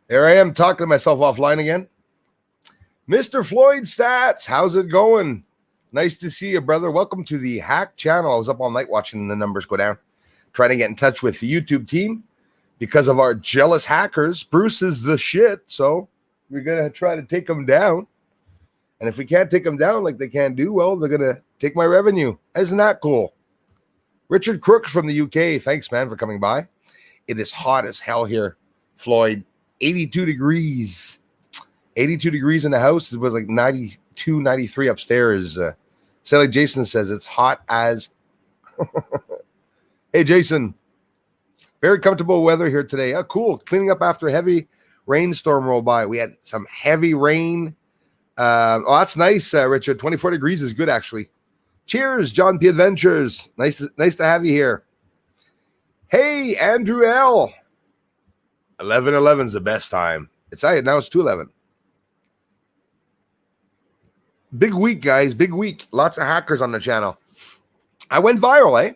There I am talking to myself offline again. Mr. Floyd Stats, how's it going? Nice to see you, brother. Welcome to the Hack channel. I was up all night watching the numbers go down, trying to get in touch with the YouTube team because of our jealous hackers. Bruce is the shit, so we're going to try to take them down. And if we can't take them down like they can do, well, they're going to take my revenue. Isn't that cool? Richard Crooks from the UK. Thanks, man, for coming by. It is hot as hell here, Floyd. 82 degrees. 82 degrees in the house. It was like 92, 93 upstairs. So like Jason says, it's hot as... Hey, Jason. Very comfortable weather here today. Oh, cool. Cleaning up after a heavy rainstorm roll by. We had some heavy rain. Oh, that's nice, Richard. 24 degrees is good, actually. Cheers, John P. Adventures. Nice to have you here. Hey, Andrew L. 11:11 is the best time. Now it's 2:11. Big week, guys. Big week. Lots of hackers on the channel. I went viral, eh?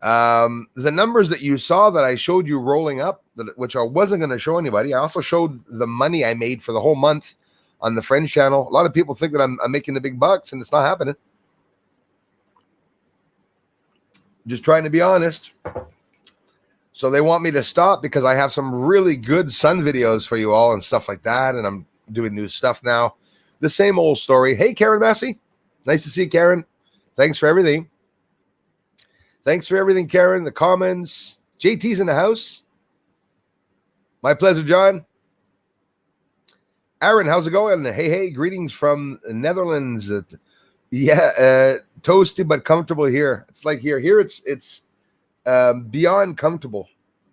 The numbers that you saw that I showed you rolling up, which I wasn't going to show anybody. I also showed the money I made for the whole month on the Friends channel. A lot of people think that I'm making the big bucks, and it's not happening. Just trying to be honest. So they want me to stop because I have some really good sun videos for you all and stuff like that, and I'm doing new stuff now. The same old story. Hey, Karen Massey. Nice to see you, Karen. Thanks for everything. Thanks for everything, Karen. The comments. JT's in the house. My pleasure, John. Aaron, how's it going? Hey, greetings from the Netherlands. Toasty but comfortable here. It's like here. Here it's beyond comfortable.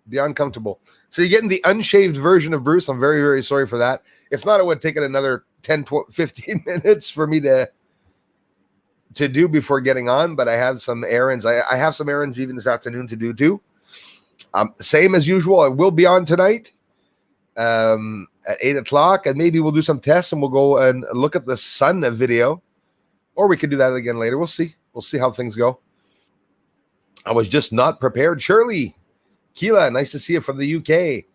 Beyond comfortable. So you're getting the unshaved version of Bruce. I'm very, very sorry for that. If not, it would take it another 10, 12, 15 minutes for me to do before getting on. But I have some errands. I have some errands even this afternoon to do too. Same as usual. I will be on tonight at 8 o'clock. And maybe we'll do some tests and we'll go and look at the sun video. Or we could do that again later. We'll see. We'll see how things go. I was just not prepared. Shirley, Keela, nice to see you from the UK.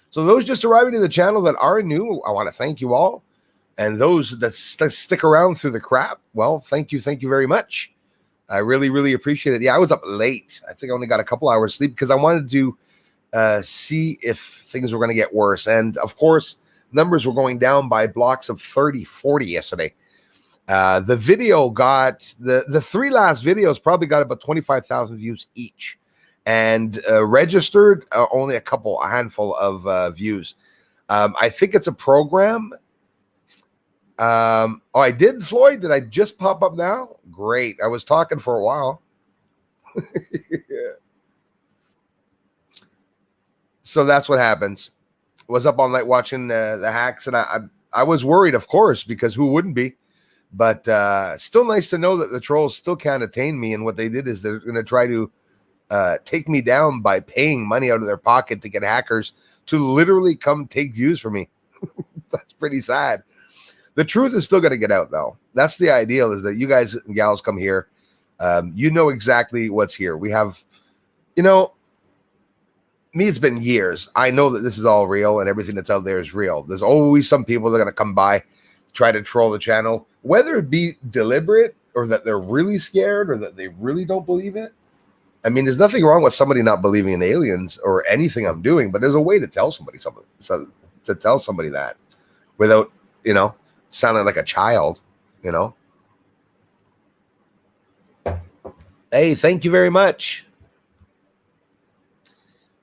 So those just arriving to the channel that are new, I want to thank you all. And those that stick around through the crap, well, thank you very much. I really, really appreciate it. Yeah, I was up late. I think I only got a couple hours sleep because I wanted to see if things were going to get worse. And, of course, numbers were going down by blocks of 30, 40 yesterday. The video got, the three last videos probably got about 25,000 views each. And registered only a handful of views. I think it's a program. I did, Floyd? Did I just pop up now? Great. I was talking for a while. Yeah. So that's what happens. Was up all night watching the hacks, and I was worried, of course, because who wouldn't be? But still nice to know that the trolls still can't attain me, and what they did is they're going to try to take me down by paying money out of their pocket to get hackers to literally come take views from me. That's pretty sad. The truth is still going to get out, though. That's the ideal, is that you guys and gals come here. You know exactly what's here. We have, me, it's been years. I know that this is all real and everything that's out there is real. There's always some people that are going to come by, try to troll the channel, whether it be deliberate or that they're really scared or that they really don't believe it. I mean, there's nothing wrong with somebody not believing in aliens or anything I'm doing, but there's a way to tell somebody something, to tell somebody that without, sounding like a child, Hey, thank you very much.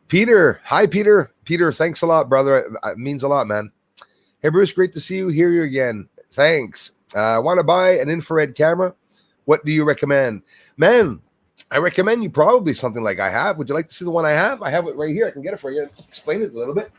Peter. Hi, Peter. Peter, thanks a lot, brother. It means a lot, man. Hey, Bruce, great to see you. Hear you again. Thanks. I want to buy an infrared camera. What do you recommend? Man, I recommend you probably something like I have. Would you like to see the one I have? I have it right here. I can get it for you. Explain it a little bit.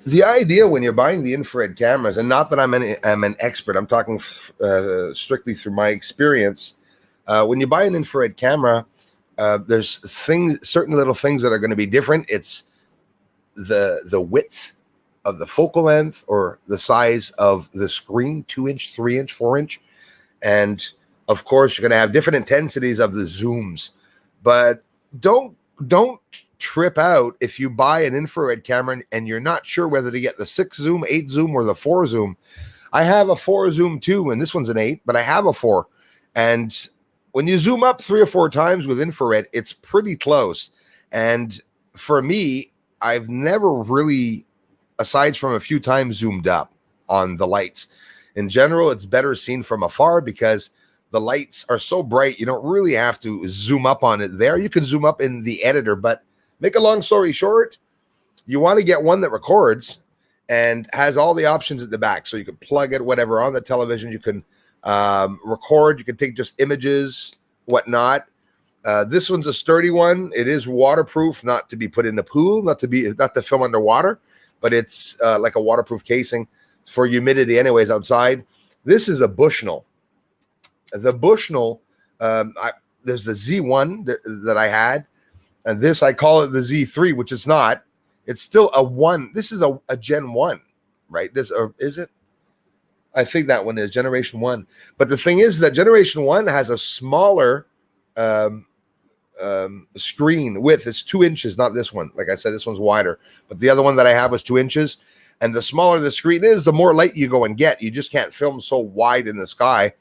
The idea when you're buying the infrared cameras, and not that I'm an expert, I'm talking strictly through my experience. When you buy an infrared camera, there's certain little things that are going to be different. It's the width of the focal length or the size of the screen, 2-inch, 3-inch, 4-inch. And Of course, you're going to have different intensities of the zooms, but don't trip out if you buy an infrared camera and you're not sure whether to get the 6 zoom, 8 zoom, or the 4 zoom. I have a 4 zoom too, and this one's an 8, but I have a 4. And when you zoom up 3 or 4 times with infrared, it's pretty close. And for me, I've never really, aside from a few times, zoomed up on the lights. In general, it's better seen from afar because the lights are so bright, you don't really have to zoom up on it there. You can zoom up in the editor, but make a long story short, you want to get one that records and has all the options at the back. So you can plug it, whatever, on the television. You can record. You can take just images, whatnot. This one's a sturdy one. It is waterproof, not to be put in the pool, not to film underwater, but it's like a waterproof casing for humidity anyways outside. This is a Bushnell. The Bushnell, there's the Z1 that I had, and this, I call it the Z3, which is not. It's still a 1. This is a Gen 1, right? This, or is it? I think that one is Generation 1. But the thing is that Generation 1 has a smaller screen width. It's 2 inches, not this one. Like I said, this one's wider. But the other one that I have was 2 inches. And the smaller the screen is, the more light you go and get. You just can't film so wide in the sky.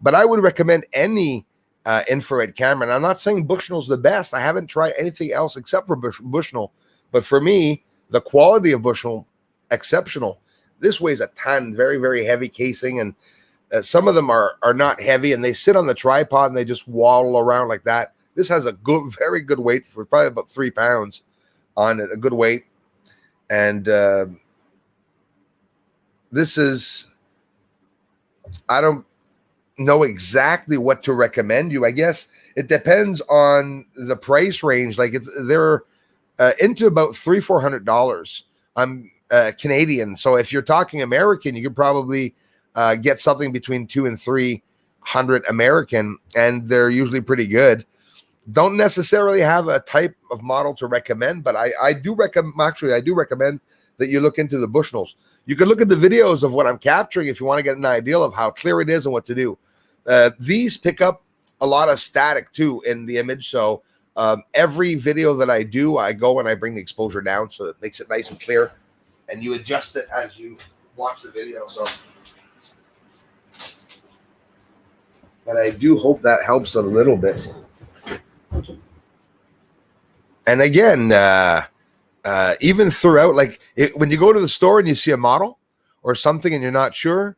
But I would recommend any infrared camera. And I'm not saying Bushnell's the best. I haven't tried anything else except for Bushnell. But for me, the quality of Bushnell, exceptional. This weighs a ton, very, very heavy casing. And some of them are not heavy, and they sit on the tripod and they just waddle around like that. This has a good, very good weight for probably about 3 pounds on it, a good weight. And this is, I don't know exactly what to recommend you. I guess it depends on the price range. Like they're into about $300-400. I'm Canadian, so if you're talking American, you could probably get something between $200 and $300 American, and they're usually pretty good. Don't necessarily have a type of model to recommend, but I do recommend that you look into the Bushnells. You can look at the videos of what I'm capturing if you want to get an idea of how clear it is and what to do. These pick up a lot of static too in the image, so every video that I do, I go and I bring the exposure down so it makes it nice and clear, and you adjust it as you watch the video. So, but I do hope that helps a little bit. And again, even throughout, like when you go to the store and you see a model or something and you're not sure,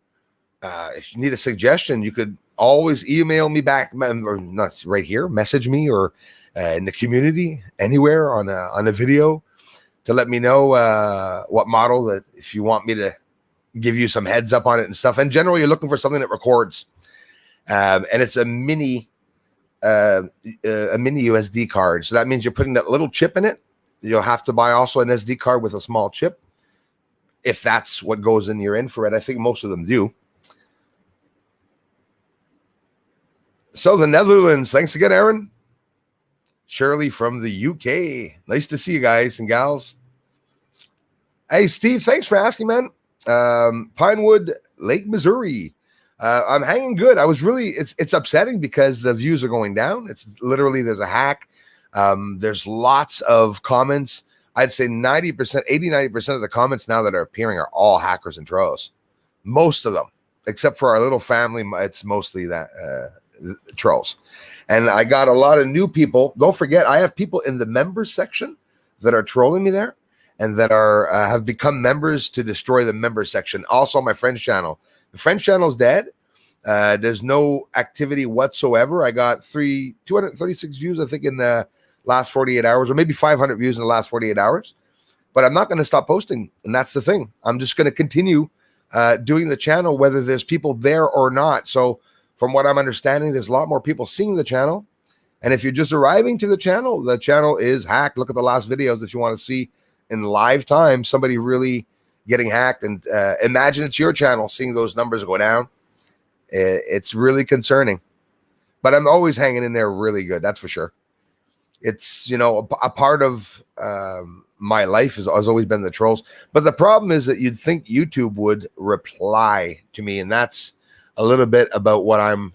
if you need a suggestion, you could always email me back, or not right here, message me, or in the community, anywhere on a video, to let me know what model, that if you want me to give you some heads up on it and stuff. And generally, you're looking for something that records, and it's a mini USD card. So that means you're putting that little chip in it. You'll have to buy also an SD card with a small chip, if that's what goes in your infrared. I think most of them do. So the Netherlands, thanks again, Aaron. Shirley from the UK. Nice to see you guys and gals. Hey, Steve, thanks for asking, man. Pinewood, Lake Missouri. I'm hanging good. I was really, it's upsetting because the views are going down. It's literally, there's a hack. There's lots of comments. I'd say 90% of the comments now that are appearing are all hackers and trolls. Most of them, except for our little family, it's mostly that trolls. And I got a lot of new people. Don't forget, I have people in the members section that are trolling me there, and that are have become members to destroy the members section. Also, my friend's channel. The friend's channel is dead. There's no activity whatsoever. I got 236 views, I think, in the last 48 hours, or maybe 500 views in the last 48 hours. But I'm not going to stop posting, and that's the thing. I'm just going to continue doing the channel, whether there's people there or not. So from what I'm understanding, there's a lot more people seeing the channel. And if you're just arriving to the channel is hacked. Look at the last videos if you want to see in live time somebody really getting hacked. And imagine it's your channel seeing those numbers go down. It's really concerning. But I'm always hanging in there really good, that's for sure. It's, a part of my life has always been the trolls. But the problem is that you'd think YouTube would reply to me, and that's a little bit about what I'm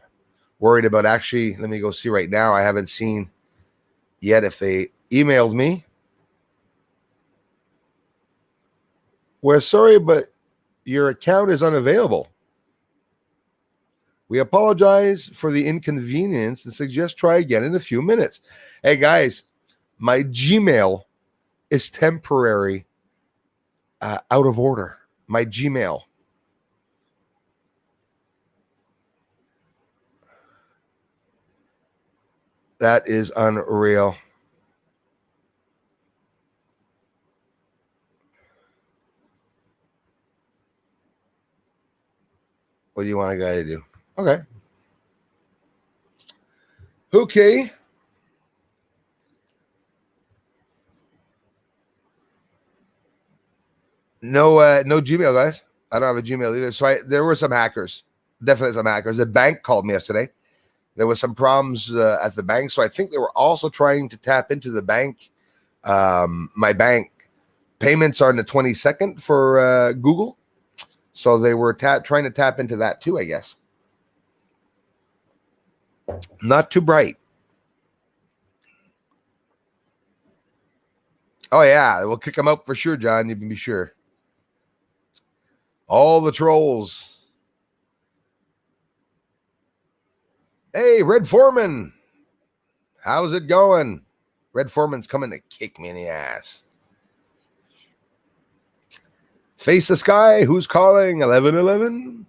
worried about actually, let me go see right now. I haven't seen yet if they emailed me. We're sorry, but your account is unavailable. We apologize for the inconvenience and suggest try again in a few minutes. Hey guys, my Gmail is temporary out of order. My Gmail. That is unreal. What do you want a guy to do? Okay. Okay. No Gmail, guys. I don't have a Gmail either. So there were some hackers. Definitely some hackers. The bank called me yesterday. There was some problems at the bank. So I think they were also trying to tap into the bank. My bank payments are on the 22nd for Google. So they were trying to tap into that too, I guess. Not too bright. Oh, yeah. We'll kick them out for sure, John. You can be sure. All the trolls. Hey, Red Foreman. How's it going? Red Foreman's coming to kick me in the ass. Face the sky. Who's calling? 1111?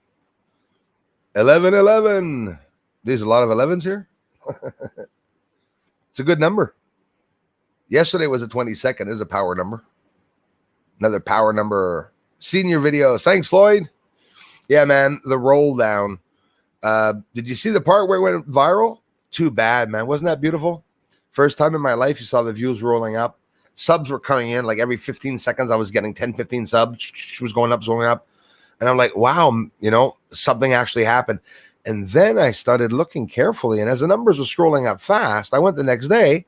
1111. There's a lot of 11s here. It's a good number. Yesterday was the 22nd. Is a power number. Another power number. Senior videos. Thanks, Floyd. Yeah, man. The roll down. Did you see the part where it went viral? Too bad, man. Wasn't that beautiful? First time in my life you saw the views rolling up. Subs were coming in like every 15 seconds. I was getting 10, 15 subs. She was going up. And I'm like, wow, something actually happened. And then I started looking carefully. And as the numbers were scrolling up fast, I went the next day.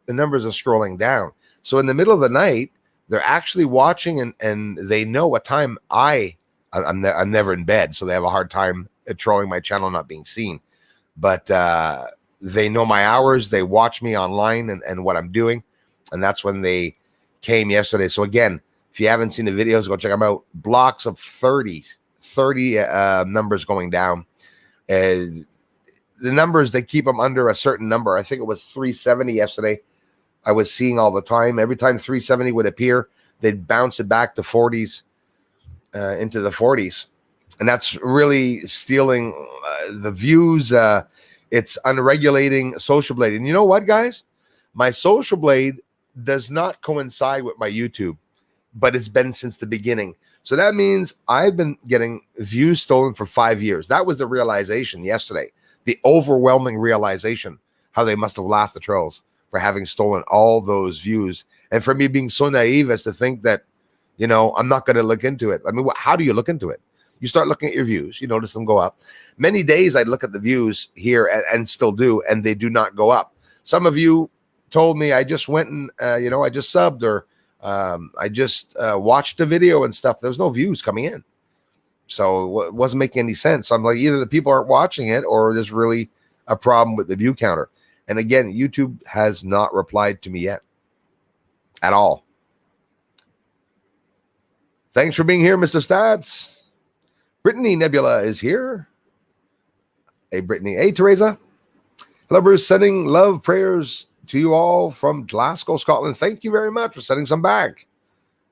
The numbers are scrolling down. So in the middle of the night, they're actually watching and they know what time I'm never in bed. So they have a hard time trolling my channel not being seen. But they know my hours. They watch me online and what I'm doing. And that's when they came yesterday. So again, if you haven't seen the videos, go check them out. Blocks of 30 numbers going down. And the numbers, they keep them under a certain number. I think it was 370 yesterday. I was seeing all the time. Every time 370 would appear, they'd bounce it back to 40s, into the 40s. And that's really stealing the views. It's unregulating Social Blade. And you know what, guys? My Social Blade does not coincide with my YouTube, but it's been since the beginning. So that means I've been getting views stolen for 5 years. That was the realization yesterday. The overwhelming realization, how they must have laughed the trolls for having stolen all those views. And for me being so naive as to think that, I'm not going to look into it. I mean, how do you look into it? You start looking at your views. You notice them go up. Many days I'd look at the views here and still do, and they do not go up. Some of you told me I just went and, I just subbed or I just watched a video and stuff. There's no views coming in. So it wasn't making any sense. So I'm like, either the people aren't watching it or there's really a problem with the view counter. And again, YouTube has not replied to me yet at all. Thanks for being here, Mr. Stats. Brittany Nebula is here. Hey, Brittany. Hey, Teresa. Hello, Bruce. Sending love prayers to you all from Glasgow, Scotland. Thank you very much for sending some back.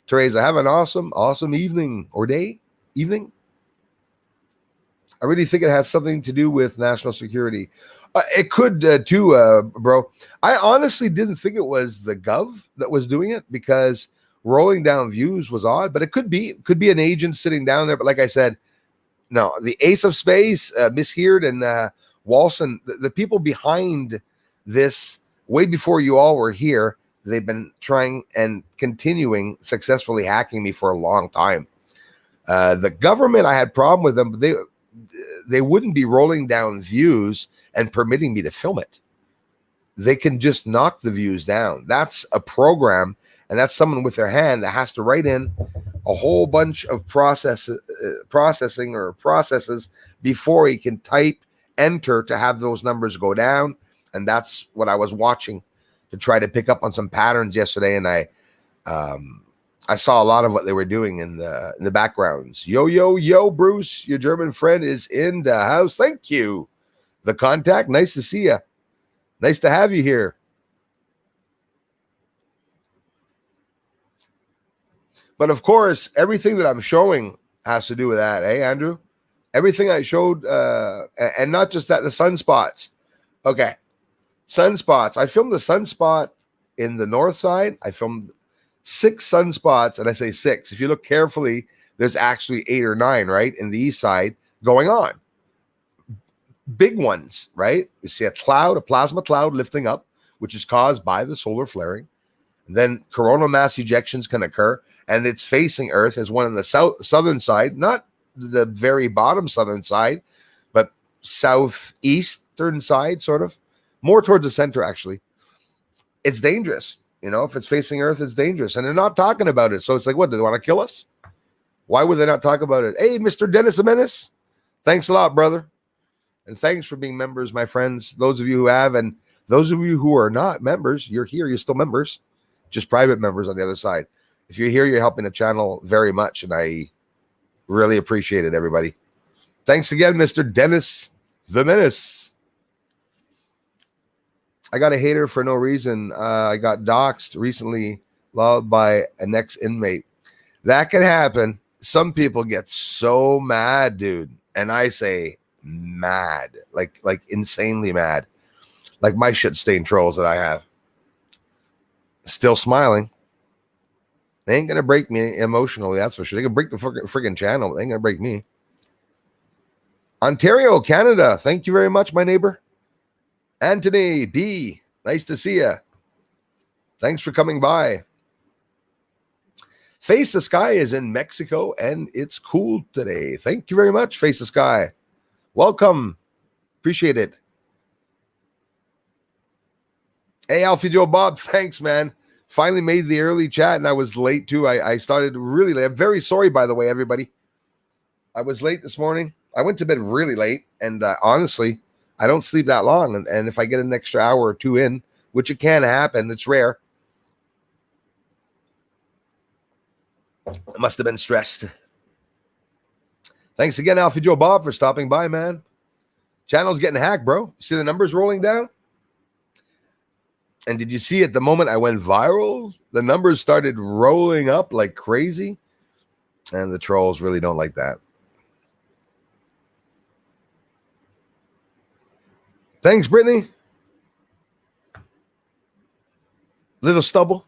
Teresa, have an awesome evening or day. Evening. I really think it has something to do with national security. It could too, bro. I honestly didn't think it was the Gov that was doing it because rolling down views was odd, but it could be an agent sitting down there. But like I said, no, the Ace of Space, Miss Heard and Walson, the people behind this, way before you all were here, they've been trying and continuing successfully hacking me for a long time. The government, I had problem with them, but they wouldn't be rolling down views and permitting me to film it. They can just knock the views down. That's a program, and that's someone with their hand that has to write in a whole bunch of processes before he can type enter to have those numbers go down. And that's what I was watching to try to pick up on some patterns yesterday. And I saw a lot of what they were doing in the backgrounds. Yo, Bruce, your German friend is in the house. Thank you. The contact, nice to see you. Nice to have you here. But of course, everything that I'm showing has to do with that, eh, Andrew? Everything I showed, and not just that, the sunspots. Okay, sunspots. I filmed the sunspot in the north side. I filmed 6 sunspots, and I say 6. If you look carefully, there's actually 8 or 9, right, in the east side going on. Big ones, right? You see a cloud, a plasma cloud lifting up, which is caused by the solar flaring. Then coronal mass ejections can occur, and it's facing Earth as one on the southern side, not the very bottom southern side, but southeastern side, sort of, more towards the center, actually. It's dangerous. If it's facing Earth, it's dangerous. And they're not talking about it. So it's like, what, do they want to kill us? Why would they not talk about it? Hey, Mr. Dennis the Menace, thanks a lot, brother. And thanks for being members, my friends. Those of you who have, and those of you who are not members, you're here, you're still members, just private members on the other side. If you're here, you're helping the channel very much, and I really appreciate it, everybody. Thanks again, Mr. Dennis the Menace. I got a hater for no reason. I got doxxed recently, loved by an ex-inmate. That can happen. Some people get so mad, dude. And I say mad, like insanely mad. Like my shit-stained trolls that I have. Still smiling. They ain't gonna break me emotionally, that's for sure. They can break the friggin' channel, but they ain't gonna break me. Ontario, Canada. Thank you very much, my neighbor. Anthony B, nice to see you. Thanks for coming by. Face the Sky is in Mexico, and it's cool today. Thank you very much, Face the Sky. Welcome. Appreciate it. Hey, Alfie Joe Bob, thanks, man. Finally made the early chat, and I was late, too. I started really late. I'm very sorry, by the way, everybody. I was late this morning. I went to bed really late, and honestly, I don't sleep that long. And if I get an extra hour or 2 in, which it can happen, it's rare. I must have been stressed. Thanks again, Alfie Joe Bob, for stopping by, man. Channel's getting hacked, bro. See the numbers rolling down? And did you see at the moment I went viral, the numbers started rolling up like crazy? And the trolls really don't like that. Thanks, Brittany. Little stubble.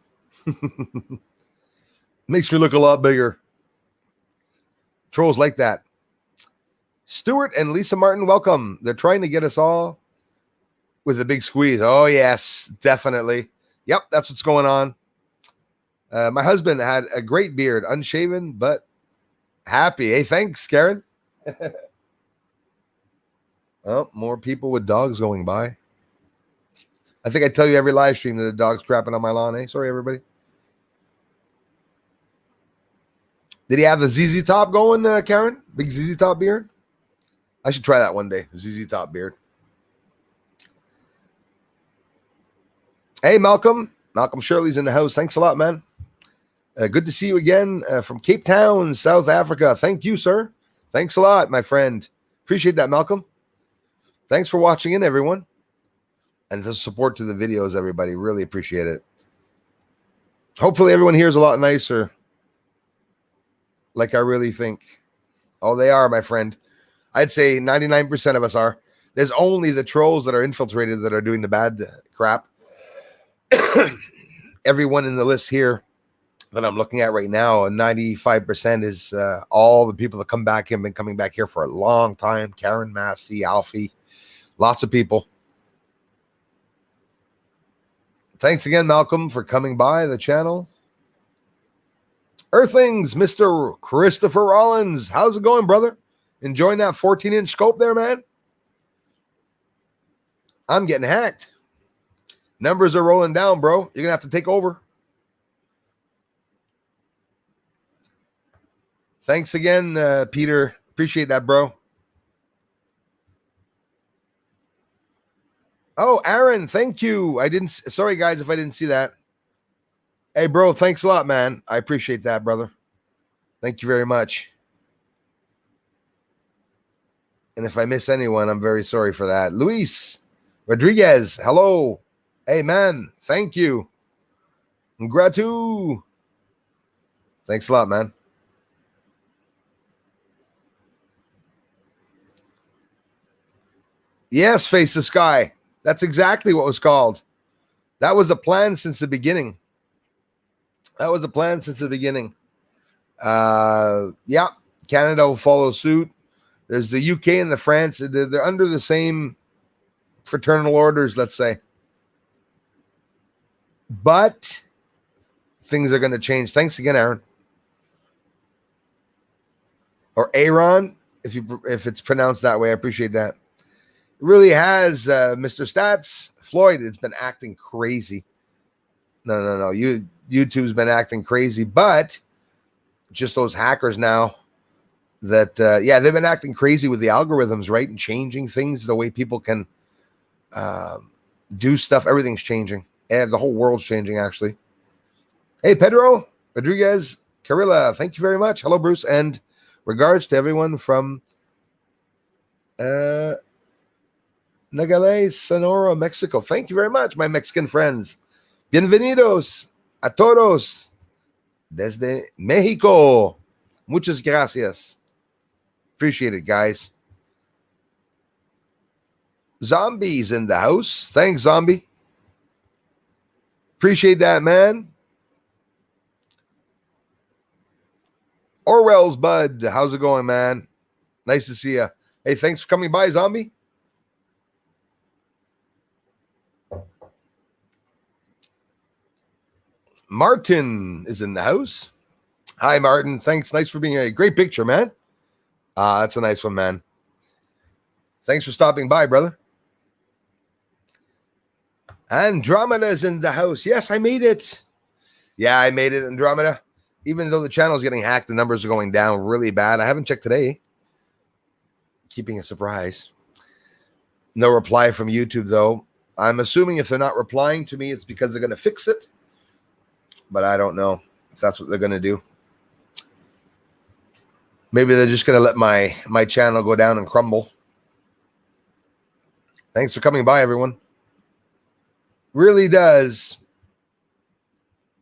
Makes me look a lot bigger. Trolls like that. Stuart and Lisa Martin, welcome. They're trying to get us all with a big squeeze. Oh, yes, definitely. Yep, that's what's going on. My husband had a great beard, unshaven, but happy. Hey, thanks, Karen. Oh, more people with dogs going by. I think I tell you every live stream that the dog's crapping on my lawn, eh? Sorry, everybody. Did he have the ZZ Top going, Karen? Big ZZ Top beard? I should try that one day, ZZ Top beard. Hey, Malcolm. Malcolm Shirley's in the house. Thanks a lot, man. Good to see you again from Cape Town, South Africa. Thank you, sir. Thanks a lot, my friend. Appreciate that, Malcolm. Thanks for watching in, everyone. And the support to the videos, everybody. Really appreciate it. Hopefully everyone here is a lot nicer. Like I really think. Oh, they are, my friend. I'd say 99% of us are. There's only the trolls that are infiltrated that are doing the bad crap. Everyone in the list here that I'm looking at right now, 95% is all the people that come back and been coming back here for a long time. Karen Massey, Alfie, lots of people. Thanks again, Malcolm, for coming by the channel. Earthlings, Mr. Christopher Rollins. How's it going, brother? Enjoying that 14-inch scope there, man? I'm getting hacked. Numbers are rolling down, bro. You're going to have to take over. Thanks again, Peter. Appreciate that, bro. Oh, Aaron, thank you. Sorry guys if I didn't see that. Hey, bro, thanks a lot, man. I appreciate that, brother. Thank you very much. And if I miss anyone, I'm very sorry for that. Luis Rodriguez, hello. Hey, man, thank you. Gratu. Thanks a lot, man. Yes, Face the Sky. That's exactly what was called. That was the plan since the beginning. Yeah, Canada will follow suit. There's the UK and the France. They're under the same fraternal orders, let's say. But things are going to change. Thanks again, Aaron. Or Aaron, if it's pronounced that way. I appreciate that. It really has, Mr. Stats. Floyd, it's been acting crazy. No. YouTube's been acting crazy, but just those hackers now that, they've been acting crazy with the algorithms, right? And changing things, the way people can do stuff. Everything's changing. And the whole world's changing, actually. Hey, Pedro Rodriguez Carilla, thank you very much. Hello, Bruce. And regards to everyone from Nogales, Sonora, Mexico. Thank you very much, my Mexican friends. Bienvenidos a todos desde Mexico. Muchas gracias. Appreciate it, guys. Zombies in the house. Thanks, Zombie. Appreciate that, man. Orwell's Bud. How's it going, man? Nice to see you. Hey, thanks for coming by, Zombie. Martin is in the house. Hi, Martin. Thanks. Nice for being here. Great picture, man. That's a nice one, man. Thanks for stopping by, brother. Andromeda's in the house. Yes, I made it. Yeah, I made it, Andromeda. Even though the channel is getting hacked, the numbers are going down really bad. I haven't checked today. Keeping a surprise. No reply from YouTube, though. I'm assuming if they're not replying to me, it's because they're going to fix it. But I don't know if that's what they're going to do. Maybe they're just going to let my channel go down and crumble. Thanks for coming by, everyone. Really does.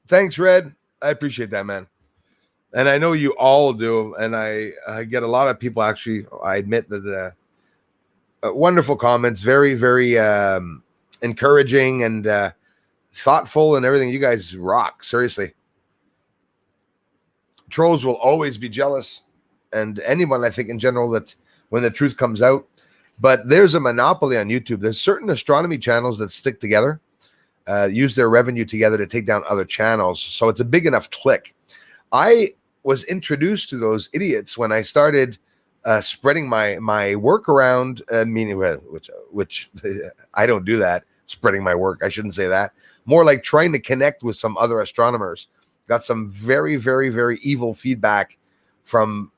Thanks, Red. I appreciate that, man. And I know you all do. And I get a lot of people, actually, I admit that the wonderful comments, very, very encouraging and thoughtful and everything. You guys rock, seriously. Trolls will always be jealous, and anyone, I think, in general, that when the truth comes out. But there's a monopoly on YouTube. There's certain astronomy channels that stick together, use their revenue together to take down other channels. So it's a big enough clique. I was introduced to those idiots when I started spreading my work around, meaning which I don't do that, spreading my work. I shouldn't say that. More like trying to connect with some other astronomers. Got some very, very, very evil feedback from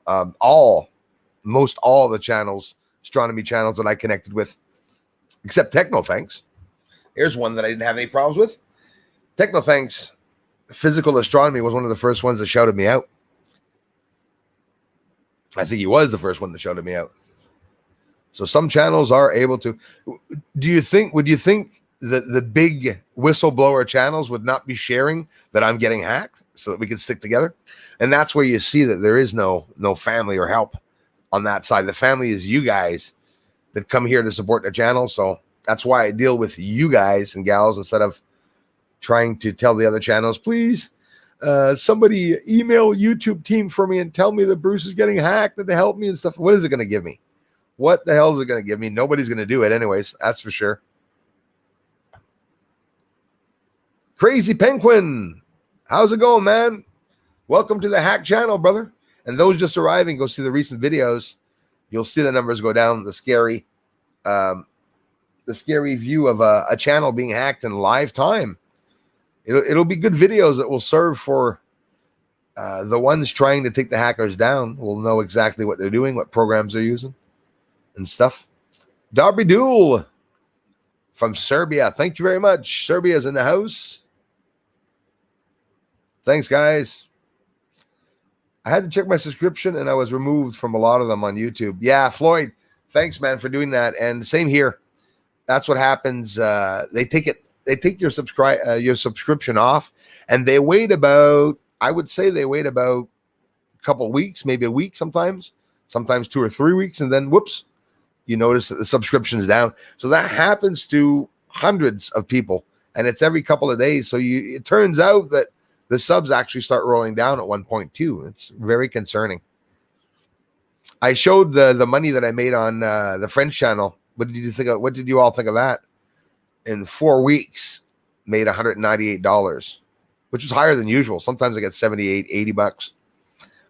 most all the channels, astronomy channels that I connected with, except TechnoThanks. Here's one that I didn't have any problems with. TechnoThanks Physical Astronomy was one of the first ones that shouted me out. I think he was the first one that shouted me out. So some channels are able to. Would you think that the big whistleblower channels would not be sharing that I'm getting hacked so that we can stick together? And that's where you see that there is no family or help on that side. The family is you guys that come here to support the channel. So that's why I deal with you guys and gals instead of trying to tell the other channels, please, somebody email YouTube team for me and tell me that Bruce is getting hacked and to help me and stuff. What is it going to give me? What the hell is it going to give me? Nobody's going to do it anyways. That's for sure. Crazy Penguin. How's it going, man? Welcome to the Hack channel, brother. And those just arriving, go see the recent videos. You'll see the numbers go down. The scary view of a channel being hacked in live time. It'll be good videos that will serve for the ones trying to take the hackers down. Will know exactly what they're doing, what programs they're using, and stuff. Darby Duel. from Serbia. Thank you very much. Serbia's in the house. Thanks, guys. I had to check my subscription, and I was removed from a lot of them on YouTube. Yeah, Floyd, thanks, man, for doing that. And same here. That's what happens. They take your subscription off, and they wait about, I would say they wait about a couple weeks, maybe a week sometimes 2 or 3 weeks, and then whoops, you notice that the subscription is down. So that happens to hundreds of people, and it's every couple of days. So it turns out that the subs actually start rolling down at one point too. It's very concerning. I showed the money that I made on the French channel. What did you think of? What did you all think of that? In 4 weeks, made $198, which is higher than usual. Sometimes I get $78, $80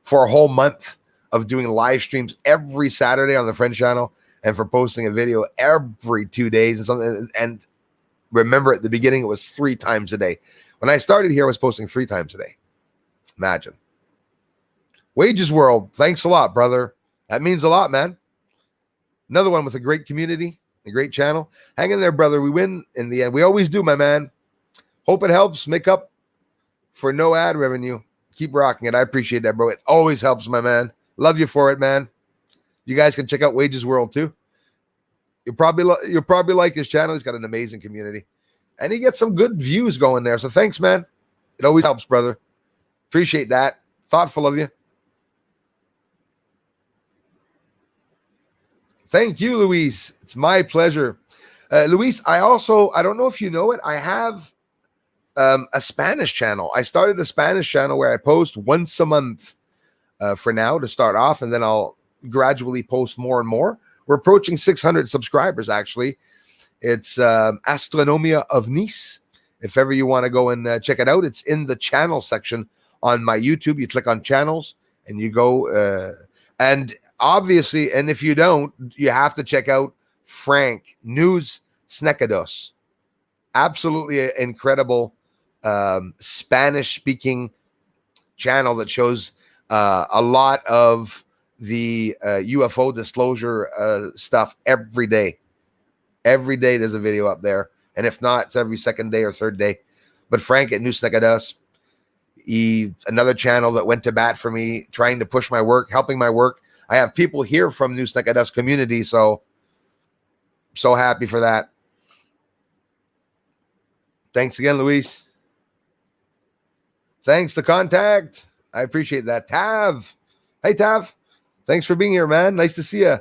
for a whole month of doing live streams every Saturday on the French channel, and for posting a video every 2 days and something. And remember, at the beginning, it was 3 times a day. When I started here, I was posting 3 times a day. Imagine. Wages World, thanks a lot, brother. That means a lot, man. Another one with a great community, a great channel. Hang in there, brother. We win in the end. We always do, my man. Hope it helps make up for no ad revenue. Keep rocking it. I appreciate that, bro. It always helps, my man. Love you for it, man. You guys can check out Wages World too. You'll probably like his channel. He's got an amazing community, and he gets some good views going there. So thanks, man. It always helps, brother. Appreciate that. Thoughtful of you. Thank you, Luis. It's my pleasure. Luis, I don't know if you know it, I have a Spanish channel. I started a Spanish channel where I post once a month for now to start off, and then I'll gradually post more and more. We're approaching 600 subscribers, actually. It's Astronomia of Nice. If ever you want to go and check it out, it's in the channel section on my YouTube. You click on channels and you go, and obviously, and if you don't, you have to check out Frank News Snecados. Absolutely incredible Spanish-speaking channel that shows a lot of the UFO disclosure stuff every day. Every day there's a video up there. And if not, it's every second day or third day. But Frank at News Snecados, another channel that went to bat for me, trying to push my work, helping my work. I have people here from News Snecados community, so happy for that. Thanks again, Luis. Thanks to Contact. I appreciate that. Tav. Hey, Tav. Thanks for being here, man. Nice to see you.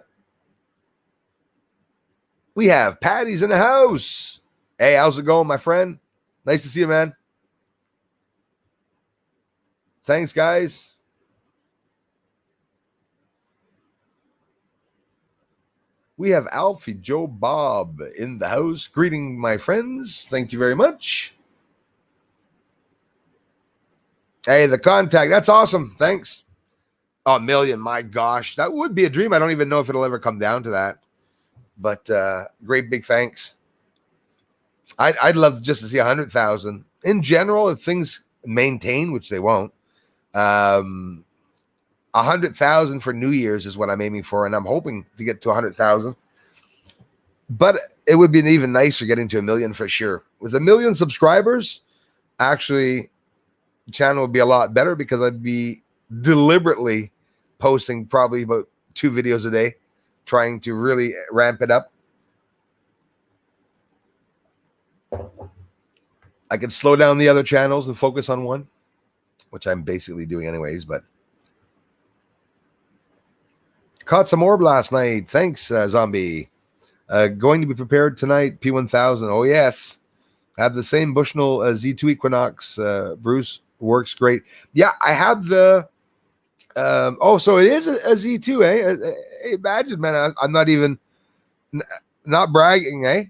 We have Patty's in the house. Hey, how's it going, my friend? Nice to see you, man. Thanks, guys. We have Alfie Joe Bob in the house. Greeting, my friends. Thank you very much. Hey, the Contact. That's awesome. Thanks. Oh, $1 million. My gosh. That would be a dream. I don't even know if it'll ever come down to that. But great big thanks. I'd love just to see 100,000. In general, if things maintain, which they won't, 100,000 for New Year's is what I'm aiming for, and I'm hoping to get to 100,000. But it would be even nicer getting to 1 million for sure. With 1 million subscribers, actually, the channel would be a lot better because I'd be deliberately posting probably about 2 videos a day, trying to really ramp it up. I could slow down the other channels and focus on one, which I'm basically doing anyways, but caught some orb last night. Thanks, Zombie. Going to be prepared tonight, P1000. Oh, yes. Have the same Bushnell Z2 Equinox. Bruce, works great. Yeah, I have the... so it is a Z2, eh? Imagine, man. I'm not even... Not bragging, eh?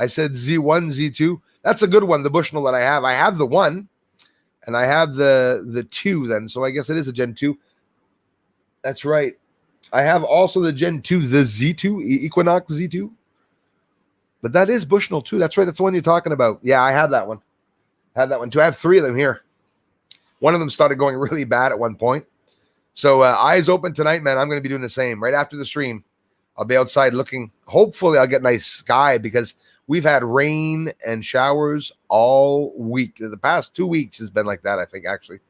I said Z1, Z2. That's a good one, the Bushnell that I have. I have the 1, and I have the 2 then. So I guess it is a Gen 2. That's right. I have also the Gen 2, the Z2, Equinox Z2. But that is Bushnell too. That's right. That's the one you're talking about. Yeah, I have that one. I have that one too. I have 3 of them here. One of them started going really bad at one point. So eyes open tonight, man. I'm going to be doing the same. Right after the stream, I'll be outside looking. Hopefully, I'll get nice sky because We've had rain and showers all week. The past 2 weeks has been like that, I think, actually.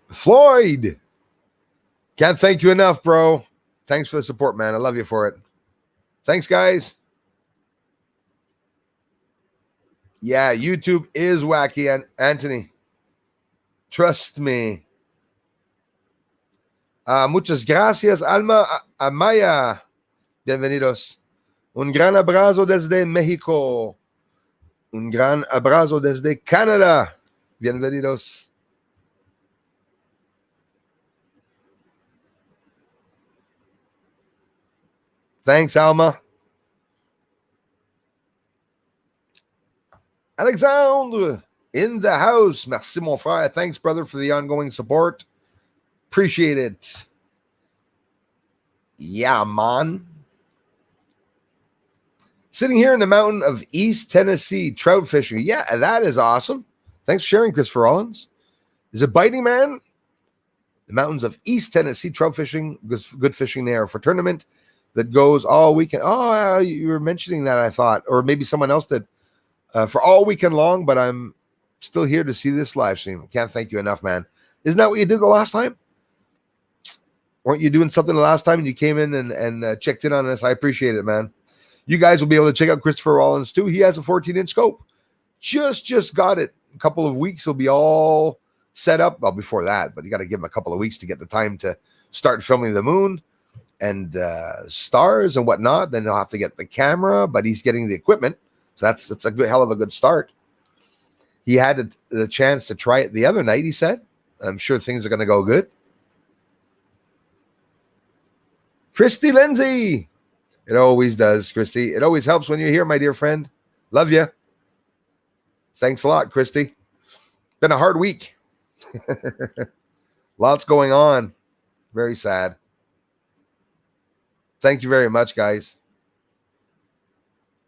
Floyd, can't thank you enough, bro. Thanks for the support, man. I love you for it. Thanks, guys. Yeah, YouTube is wacky, and Anthony. Trust me. Muchas gracias, Alma Amaya. Bienvenidos. Un gran abrazo desde México. Un gran abrazo desde Canadá. Bienvenidos. Thanks, Alma. Alexandre in the house. Merci, mon frère. Thanks, brother, for the ongoing support. Appreciate it. Yeah, man. Sitting here in the mountain of East Tennessee, trout fishing. Yeah, that is awesome. Thanks for sharing, Christopher Rollins. Is it biting, man? The mountains of East Tennessee, trout fishing. Good fishing there for tournament that goes all weekend. Oh, you were mentioning that, I thought. Or maybe someone else did. For all weekend long, but I'm still here to see this live stream. Can't thank you enough, man. Isn't that what you did the last time? Weren't you doing something the last time and you came in and checked in on us? I appreciate it, man. You guys will be able to check out Christopher Rollins too. He has a 14-inch scope. Just got it. A couple of weeks, he'll be all set up. Well, before that, but you got to give him a couple of weeks to get the time to start filming the moon and stars and whatnot. Then he'll have to get the camera, but he's getting the equipment. So that's a good hell of a good start. He had the chance to try it the other night, he said. I'm sure things are going to go good. Christy Lindsay. It always does, Christy. It always helps when you're here, my dear friend. Love you. Thanks a lot, Christy. Been a hard week. Lots going on. Very sad. Thank you very much, guys.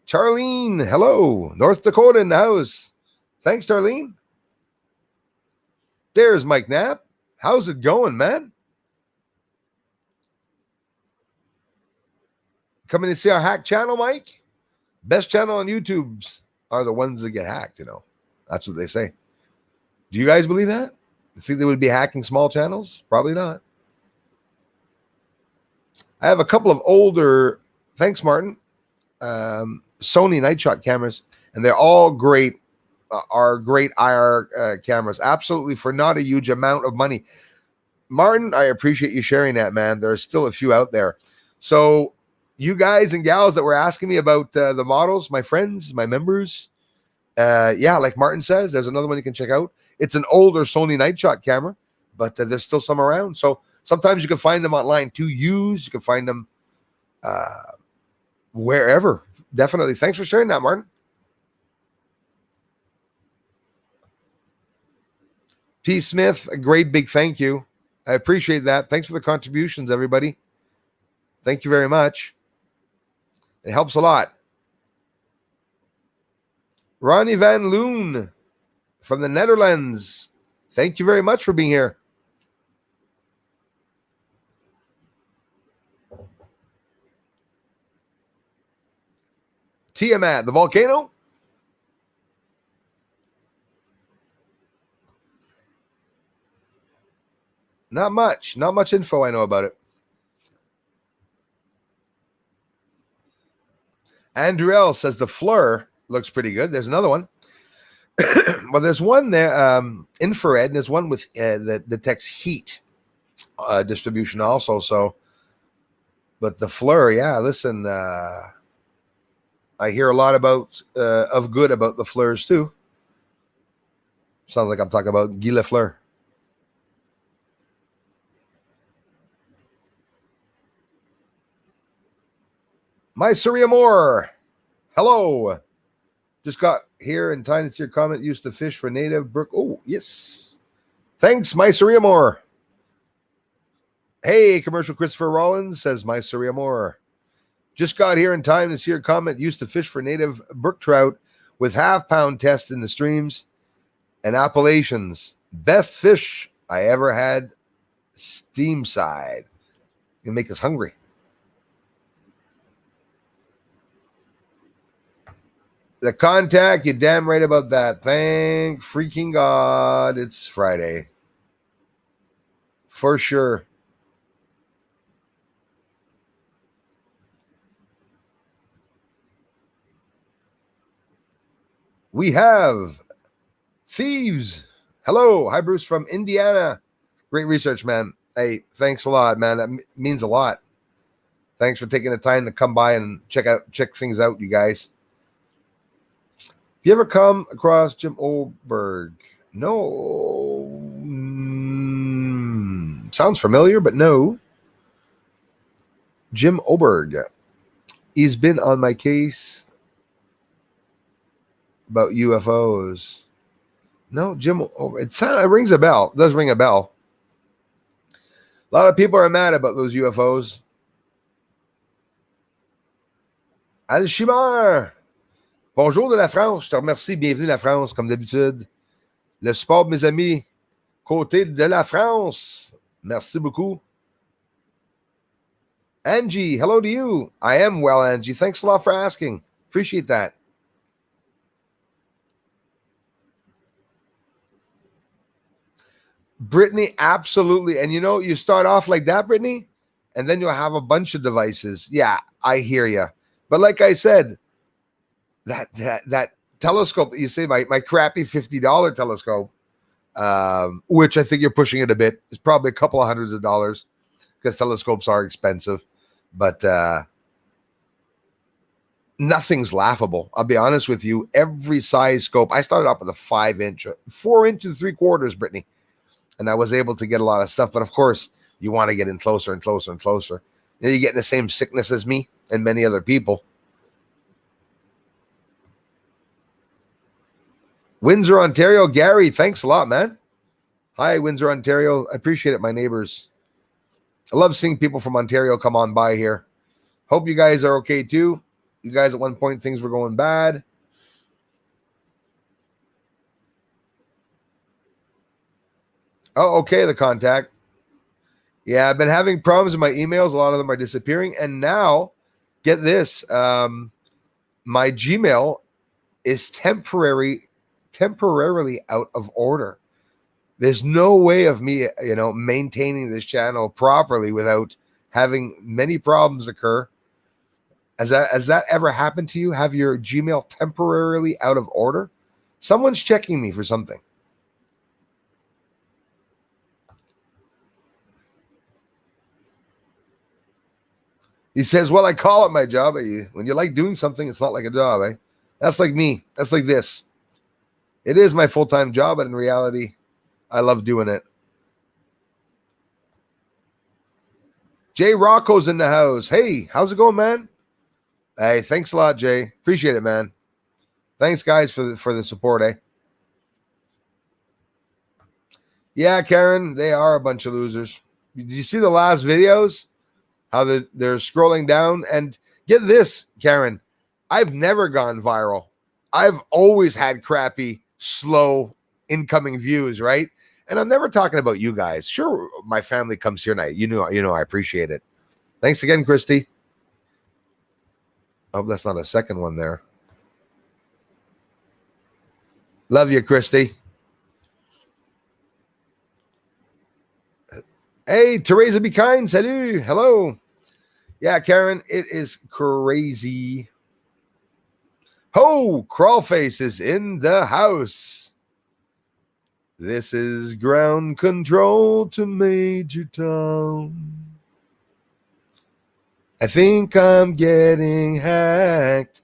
Charlene, hello. North Dakota in the house. Thanks, Charlene. There's Mike Knapp. How's it going, man? Coming to see our hack channel, Mike? Best channel on YouTube's are the ones that get hacked, you know. That's what they say. Do you guys believe that? You think they would be hacking small channels? Probably not. I have a couple of older, thanks, Martin, Sony night shot cameras, and they're all great, are great IR cameras, absolutely for not a huge amount of money. Martin, I appreciate you sharing that, man. There's still a few out there. So you guys and gals that were asking me about the models, my friends, my members, yeah, like Martin says, there's another one you can check out. It's an older Sony night shot camera, but there's still some around. So sometimes you can find them online to use. You can find them wherever. Definitely. Thanks for sharing that, Martin. P. Smith, a great big thank you. I appreciate that. Thanks for the contributions, everybody. Thank you very much. It helps a lot. Ronnie Van Loon from the Netherlands. Thank you very much for being here. Tiamat, the volcano. Not much info I know about it. Andrew L says the Fleur looks pretty good. There's another one. Well, there's one there, infrared, and there's one with that detects heat distribution also. So, but the Fleur, yeah, listen, I hear a lot about of good about the Fleurs too. Sounds like I'm talking about Guy Lafleur. My Surya Moore, hello. Just got here in time to see your comment. Used to fish for native brook. Oh, yes. Thanks, My Surya Moore. Hey, commercial Christopher Rollins says My Surya Moore. Just got here in time to see your comment. Used to fish for native brook trout with half-pound test in the streams and Appalachians. Best fish I ever had, steam side. You make us hungry. The contact, you're damn right about that. Thank freaking God it's Friday. For sure. We have Thieves. Hello. Hi, Bruce from Indiana. Great research, man. Hey, thanks a lot, man. That means a lot. Thanks for taking the time to come by and check things out, you guys. Have you ever come across Jim Oberg? No. Sounds familiar, but no. Jim Oberg. He's been on my case about UFOs. No, Jim. It rings a bell. It does ring a bell. A lot of people are mad about those UFOs. Alchimar. Bonjour de la France. Je te remercie. Bienvenue la France, comme d'habitude. Le support de mes amis. Côté de la France. Merci beaucoup. Angie, hello to you. I am well, Angie. Thanks a lot for asking. Appreciate that. Brittany, absolutely. And you start off like that, Brittany, and then you'll have a bunch of devices. Yeah, I hear you. But like I said, that telescope, you say my crappy $50 telescope, which I think you're pushing it a bit, is probably a couple of hundreds of dollars because telescopes are expensive. But nothing's laughable. I'll be honest with you. Every size scope, I started off with a 5-inch, 4 inches 3/4, Brittany. And I was able to get a lot of stuff. But of course, you want to get in closer and closer and closer. You're getting the same sickness as me and many other people. Windsor, Ontario. Gary, thanks a lot, man. Hi, Windsor, Ontario. I appreciate it, my neighbors. I love seeing people from Ontario come on by here. Hope you guys are okay too. You guys, at one point, things were going bad. Oh, okay, the contact. Yeah, I've been having problems with my emails. A lot of them are disappearing. And now, get this, my Gmail is temporarily out of order. There's no way of me, maintaining this channel properly without having many problems occur. Has that ever happened to you? Have your Gmail temporarily out of order? Someone's checking me for something. He says, well, I call it my job. When you like doing something, it's not like a job, eh? That's like me. That's like this. It is my full-time job, but in reality, I love doing it. Jay Rocco's in the house. Hey, how's it going, man? Hey, thanks a lot, Jay. Appreciate it, man. Thanks, guys, for the support, eh? Yeah, Karen, they are a bunch of losers. Did you see the last videos? How they're scrolling down? And get this, Karen, I've never gone viral. I've always had crappy, slow incoming views, right? And I'm never talking about you guys. Sure, my family comes here and you know I appreciate it. Thanks again, Christy. Oh, that's not a second one there. Love you, Christy. Hey, Teresa, be kind. Salut. Hello. Yeah, Karen, it is crazy. Ho, Crawlface is in the house. This is ground control to Major Tom. I think I'm getting hacked.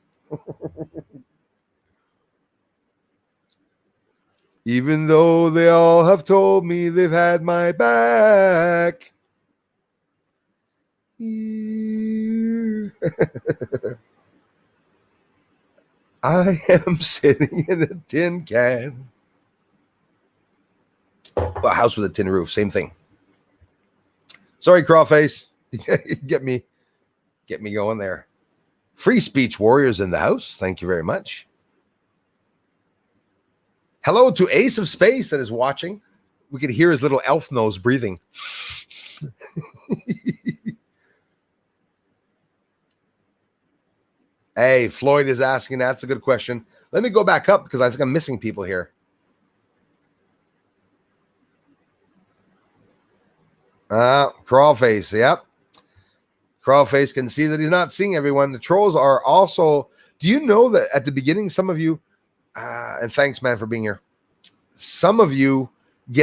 Even though they all have told me they've had my back. I am sitting in a tin can. Well, a house with a tin roof, same thing. Sorry, Crawlface. Get me going there. Free speech warriors in the house. Thank you very much. Hello to Ace of Space that is watching. We could hear his little elf nose breathing. Hey, Floyd is asking. That's a good question. Let me go back up because I think I'm missing people here. Crawlface. Yep. Crawlface can see that he's not seeing everyone. The trolls are also. Do you know that at the beginning, some of you, and thanks, man, for being here. Some of you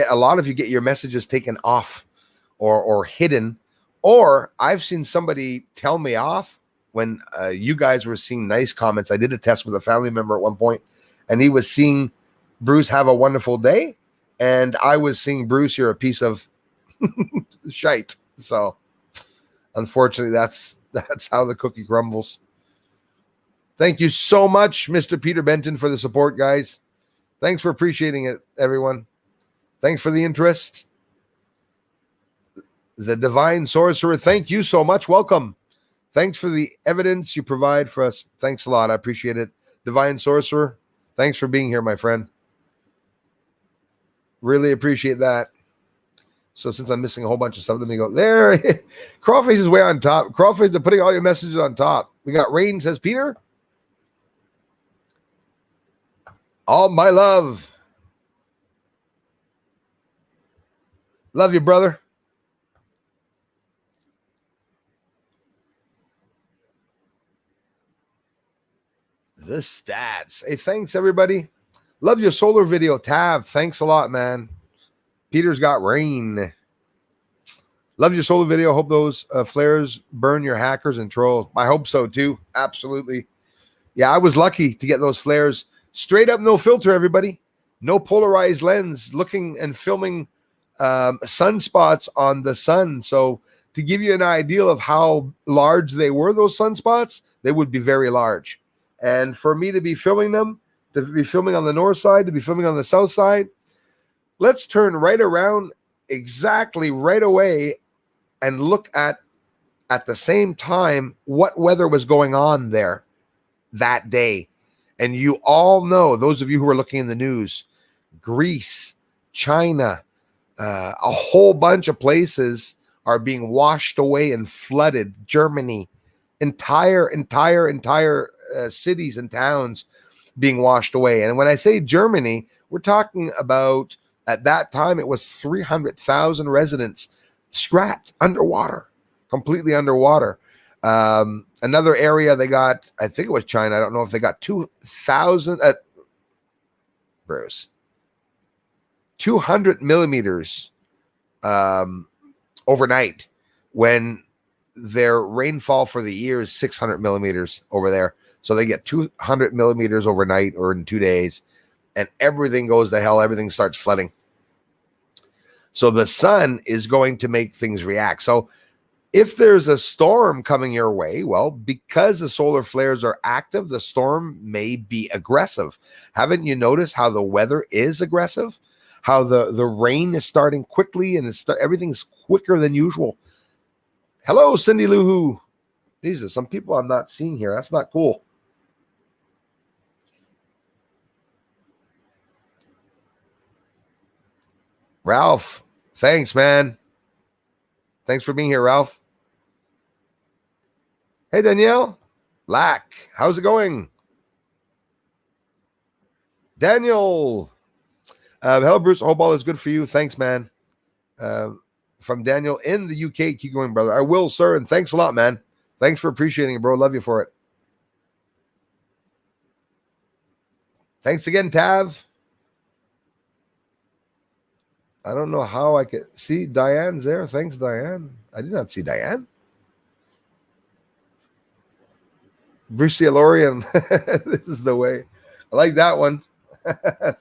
a lot of you get your messages taken off or hidden, or I've seen somebody tell me off when you guys were seeing nice comments. I did a test with a family member at one point, and he was seeing Bruce have a wonderful day, and I was seeing Bruce, you're a piece of shite. So unfortunately, that's how the cookie crumbles. Thank you so much, Mr. Peter Benton, for the support, guys. Thanks for appreciating it, everyone. Thanks for the interest. The Divine Sorcerer, thank you so much. Welcome. Thanks for the evidence you provide for us. Thanks a lot. I appreciate it. Divine Sorcerer, thanks for being here, my friend. Really appreciate that. So since I'm missing a whole bunch of stuff, let me go there. Crawlface is way on top. Crawlface is putting all your messages on top. We got Rain, says Peter. All my love. Love you, brother. The stats. Hey, thanks, everybody. Love your solar video, Tab. Thanks a lot, man. Peter's got Rain. Love your solar video. Hope those flares burn your hackers and trolls. I hope so, too. Absolutely. Yeah, I was lucky to get those flares. Straight up, no filter, everybody. No polarized lens. Looking and filming sunspots on the sun. So to give you an idea of how large they were, those sunspots, they would be very large. And for me to be filming them, to be filming on the north side, to be filming on the south side, let's turn right around exactly right away and look at the same time what weather was going on there that day. And you all know, those of you who are looking in the news, Greece, China, a whole bunch of places are being washed away and flooded. Germany, entire cities and towns being washed away. And when I say Germany, we're talking about, at that time, it was 300,000 residents scrapped underwater, completely underwater. Another area they got, I think it was China. I don't know if they got 2,000, Bruce, 200 millimeters overnight, when their rainfall for the year is 600 millimeters over there. So they get 200 millimeters overnight or in 2 days, and everything goes to hell. Everything starts flooding. So the sun is going to make things react. So if there's a storm coming your way, well, because the solar flares are active, the storm may be aggressive. Haven't you noticed how the weather is aggressive? How the rain is starting quickly, and everything's quicker than usual. Hello, Cindy Lou Who. These are some people I'm not seeing here. That's not cool. Ralph, thanks, man. Thanks for being here, Ralph. Hey, Danielle. Lack, how's it going? Daniel. Hello, Bruce. Hope all is good for you. Thanks, man. From Daniel in the UK. Keep going, brother. I will, sir. And thanks a lot, man. Thanks for appreciating it, bro. Love you for it. Thanks again, Tav. I don't know how I could see Diane's there. Thanks, Diane. I did not see Diane. Bruce Lorian. This is the way. I like that one.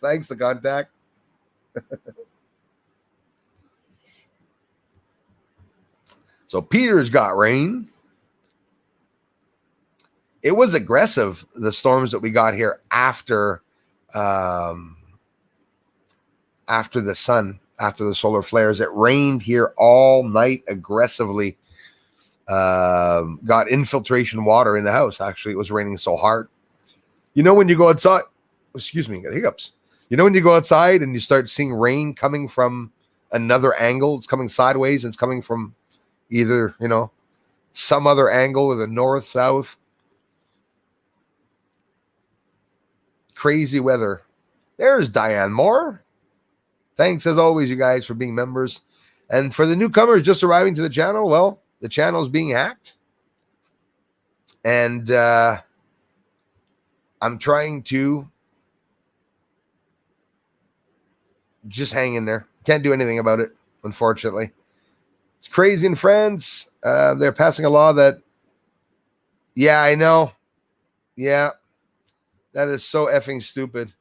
Thanks, the contact. So Peter's got rain. It was aggressive, the storms that we got here after the sun, after the solar flares. It rained here all night aggressively. Got infiltration water in the house. Actually, it was raining so hard. You know, when you go outside, excuse me, got hiccups. You know, when you go outside and you start seeing rain coming from another angle, it's coming sideways, and it's coming from either, some other angle, or the north, south. crazy weather. There's Diane Moore. Thanks as always, you guys, for being members. And for the newcomers just arriving to the channel, well, the channel is being hacked. And I'm trying to just hang in there. Can't do anything about it, unfortunately. It's crazy in France. They're passing a law that, yeah, I know. Yeah, that is so effing stupid.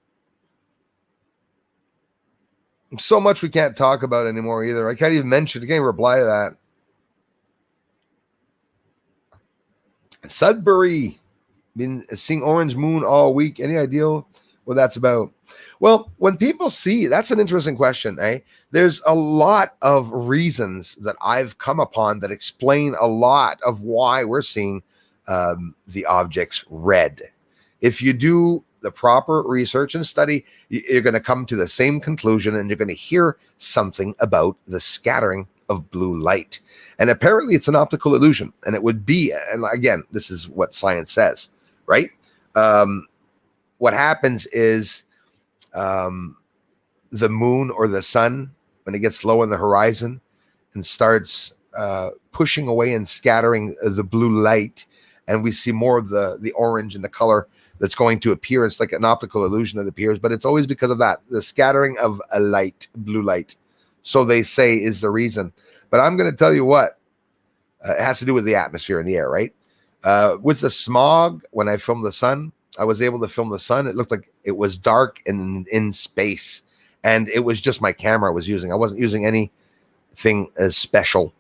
So much we can't talk about anymore either. I can't even mention. I can't even reply to that. Sudbury. Been seeing orange moon all week. Any idea what that's about? Well, when people see, that's an interesting question, eh? There's a lot of reasons that I've come upon that explain a lot of why we're seeing the objects red. If you do the proper research and study, you're going to come to the same conclusion, and you're going to hear something about the scattering of blue light. And apparently it's an optical illusion, and it would be, and again, this is what science says, right? What happens is the moon or the sun, when it gets low on the horizon and starts pushing away and scattering the blue light, and we see more of the orange and the color that's going to appear. It's like an optical illusion that appears, but it's always because of that, the scattering of a light, blue light. So they say is the reason. But I'm going to tell you what, it has to do with the atmosphere and the air, right? With the smog, when I filmed the sun, I was able to film the sun. It looked like it was dark and in space. And it was just my camera I was using. I wasn't using anything as special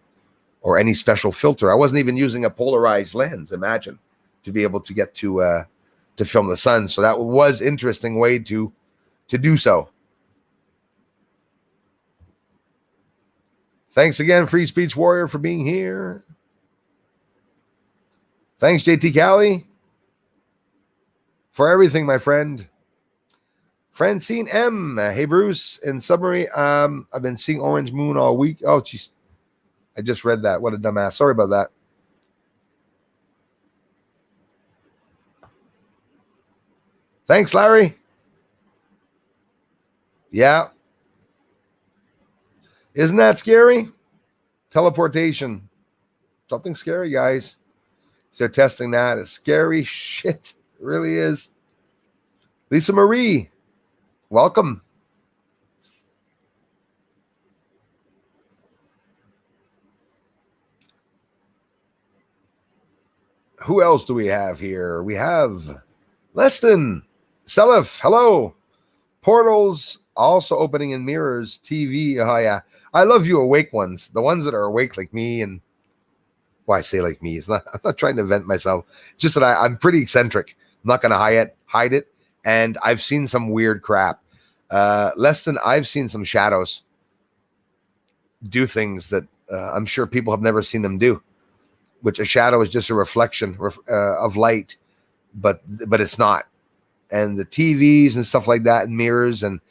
or any special filter. I wasn't even using a polarized lens, imagine, to be able to get to film the sun. So that was interesting way to do so. Thanks again, Free Speech Warrior, for being here. Thanks, JT Cali, for everything, my friend. Francine M. Hey, Bruce. In summary, I've been seeing orange moon all week. Oh, jeez. I just read that. What a dumbass. Sorry about that. Thanks, Larry. Yeah. Isn't that scary? Teleportation. Something scary, guys. They're testing that. It's scary shit. It really is. Lisa Marie, welcome. Who else do we have here? We have Leston. Selif, hello. Portals also opening in mirrors. TV. Oh, yeah. I love you awake ones. The ones that are awake like me. And why I say like me. I'm not trying to vent myself. Just that I'm pretty eccentric. I'm not going to hide it. And I've seen some weird crap. Leston, I've seen some shadows do things that I'm sure people have never seen them do. Which a shadow is just a reflection of light. But it's not. And the TVs and stuff like that and mirrors and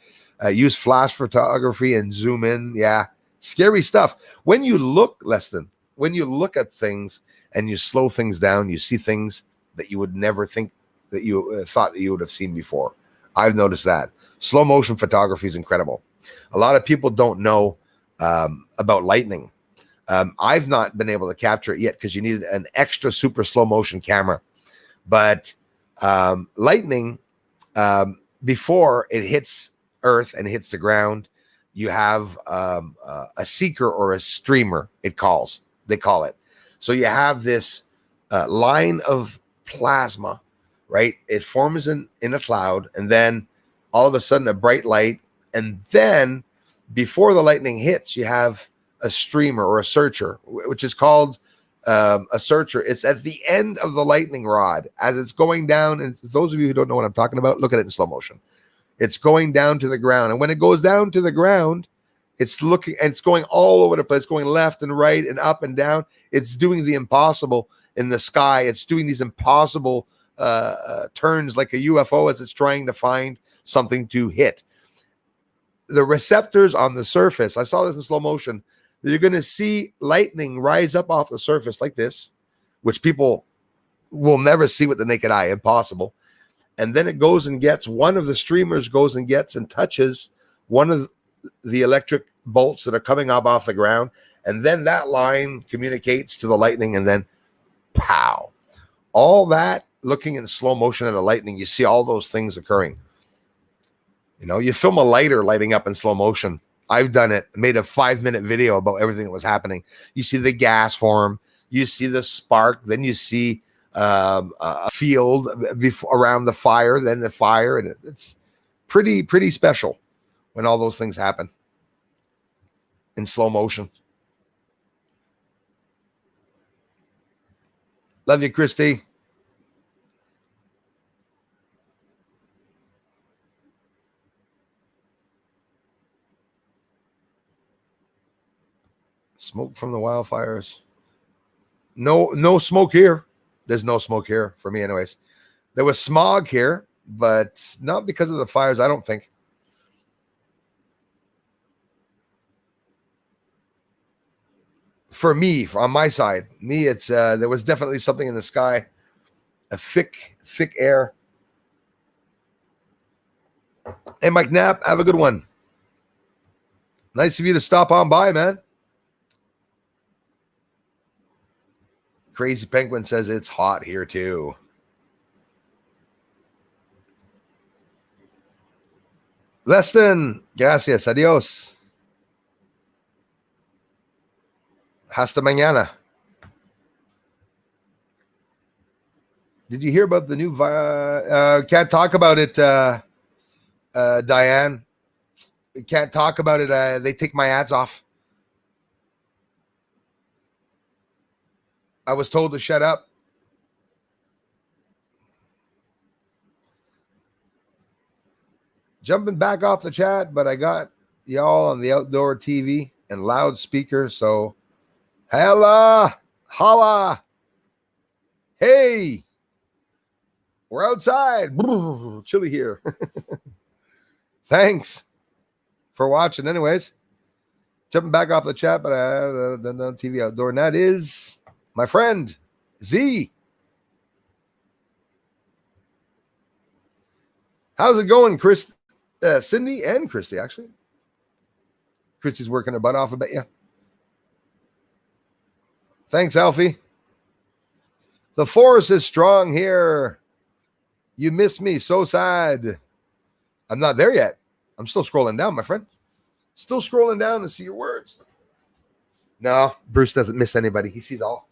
use flash photography and zoom in. Yeah, scary stuff. When you look, Leston, when you look at things and you slow things down, you see things that you would never think that you thought that you would have seen before. I've noticed that. Slow motion photography is incredible. A lot of people don't know about lightning. I've not been able to capture it yet because you need an extra super slow motion camera. But lightning, before it hits Earth and hits the ground, you have a seeker or a streamer, they call it. So you have this line of plasma, right? It forms in a cloud, and then all of a sudden a bright light, and then before the lightning hits, you have a streamer or a searcher, which is called a searcher. It's at the end of the lightning rod as it's going down. And those of you who don't know what I'm talking about, look at it in slow motion. It's going down to the ground. And when it goes down to the ground, it's looking and it's going all over the place, going left and right and up and down. It's doing the impossible in the sky. It's doing these impossible turns like a UFO as it's trying to find something to hit. The receptors on the surface, I saw this in slow motion, you're going to see lightning rise up off the surface like this, which people will never see with the naked eye, impossible. and then it goes and gets one of the streamers goes and gets and touches one of the electric bolts that are coming up off the ground, and then that line communicates to the lightning, and then pow. All that looking in slow motion at a lightning, you see all those things occurring. You know, you film a lighter lighting up in slow motion. I've done it, made a 5-minute video about everything that was happening. You see the gas form, you see the spark, then you see a field around the fire, then the fire, and it's pretty special when all those things happen in slow motion. Love you, Christy. Smoke from the wildfires. No smoke here. There's no smoke here for me anyways. There was smog here, but not because of the fires, I don't think. For me, on my side, it's there was definitely something in the sky, a thick air. Hey, Mike Knapp, have a good one. Nice of you to stop on by, man. Crazy Penguin says it's hot here too. Leston, gracias, adios. Hasta mañana. Did you hear about the new can't talk about it, Diane. Can't talk about it. They take my ads off. I was told to shut up. Jumping back off the chat, but I got y'all on the outdoor TV and loudspeaker, so holla, hey, we're outside. Chilly here. Thanks for watching anyways. Jumping back off the chat, but I have the TV outdoor, and that is my friend Z. How's it going, Chris? Cindy and Christy, actually. Christy's working her butt off a bit, yeah. Thanks, Alfie. The force is strong here. You miss me, so sad. I'm not there yet. I'm still scrolling down, my friend. Still scrolling down to see your words. No, Bruce doesn't miss anybody. He sees all.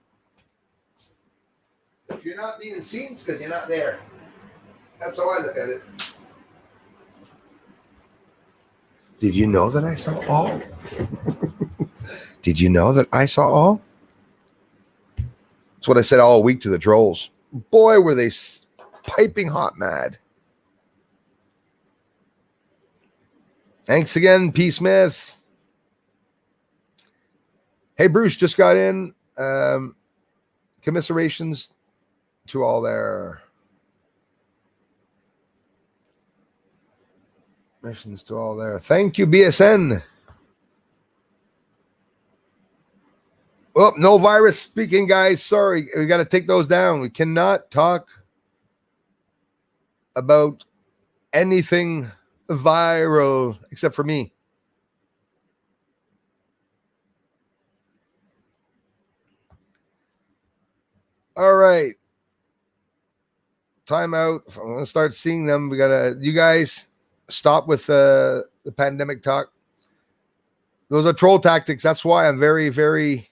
If you're not being seen, it's because you're not there. That's how I look at it. Did you know that I saw all? Did you know that I saw all? That's what I said all week to the trolls. Boy, were they piping hot mad. Thanks again, P. Smith. Hey, Bruce, just got in. Commiserations to all there. Missions to all there. Thank you, BSN. Oh, no virus speaking, guys. Sorry, we got to take those down. We cannot talk about anything viral except for me. All right. Time out. I'm going to start seeing them. We got to, you guys, stop with the pandemic talk. Those are troll tactics. That's why I'm very, very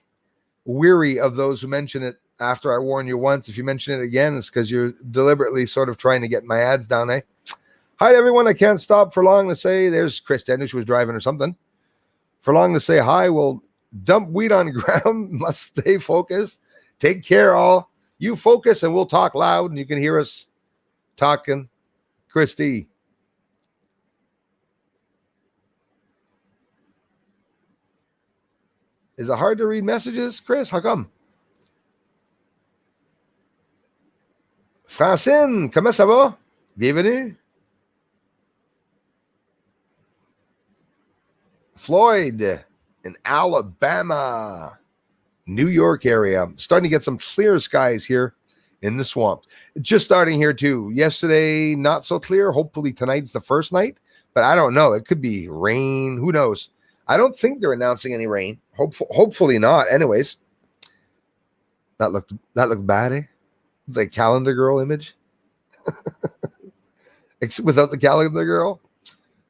weary of those who mention it after I warn you once. If you mention it again, it's because you're deliberately sort of trying to get my ads down, eh? Hi, everyone. I can't stop for long to say, there's Chris. I knew she was driving or something. For long to say hi, we'll dump weed on the ground. Must stay focused. Take care, all. You focus and we'll talk loud and you can hear us talking. Christy. Is it hard to read messages, Chris? How come? Francine, comment ça va? Bienvenue. Floyd in Alabama, New York area. Starting to get some clear skies here in the swamp. Just starting here too. Yesterday, not so clear. Hopefully tonight's the first night, but I don't know. It could be rain. Who knows? I don't think they're announcing any rain. Hopefully not. Anyways, that looked bad, eh? The calendar girl image. Without the calendar girl.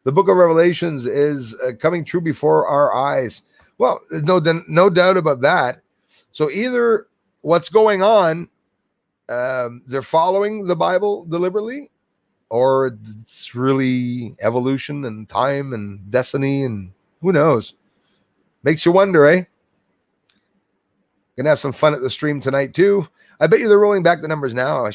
The book of Revelations is coming true before our eyes. Well, there's no doubt about that. So either what's going on, they're following the Bible deliberately, or it's really evolution and time and destiny, and who knows? Makes you wonder, eh? Gonna have some fun at the stream tonight too. I bet you they're rolling back the numbers now.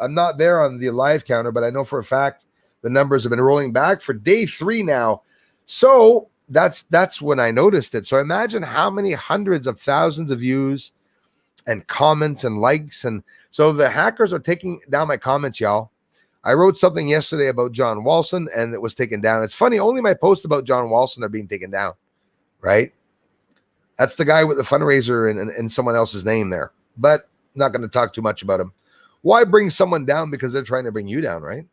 I'm not there on the live counter, but I know for a fact the numbers have been rolling back for day 3 now. So that's when I noticed it. So imagine how many hundreds of thousands of views and comments and likes. And so the hackers are taking down my comments, y'all. I wrote something yesterday about John Walson and it was taken down. It's funny, only my posts about John Walson are being taken down, right? That's the guy with the fundraiser and someone else's name there. But not going to talk too much about him. Why bring someone down because they're trying to bring you down, right?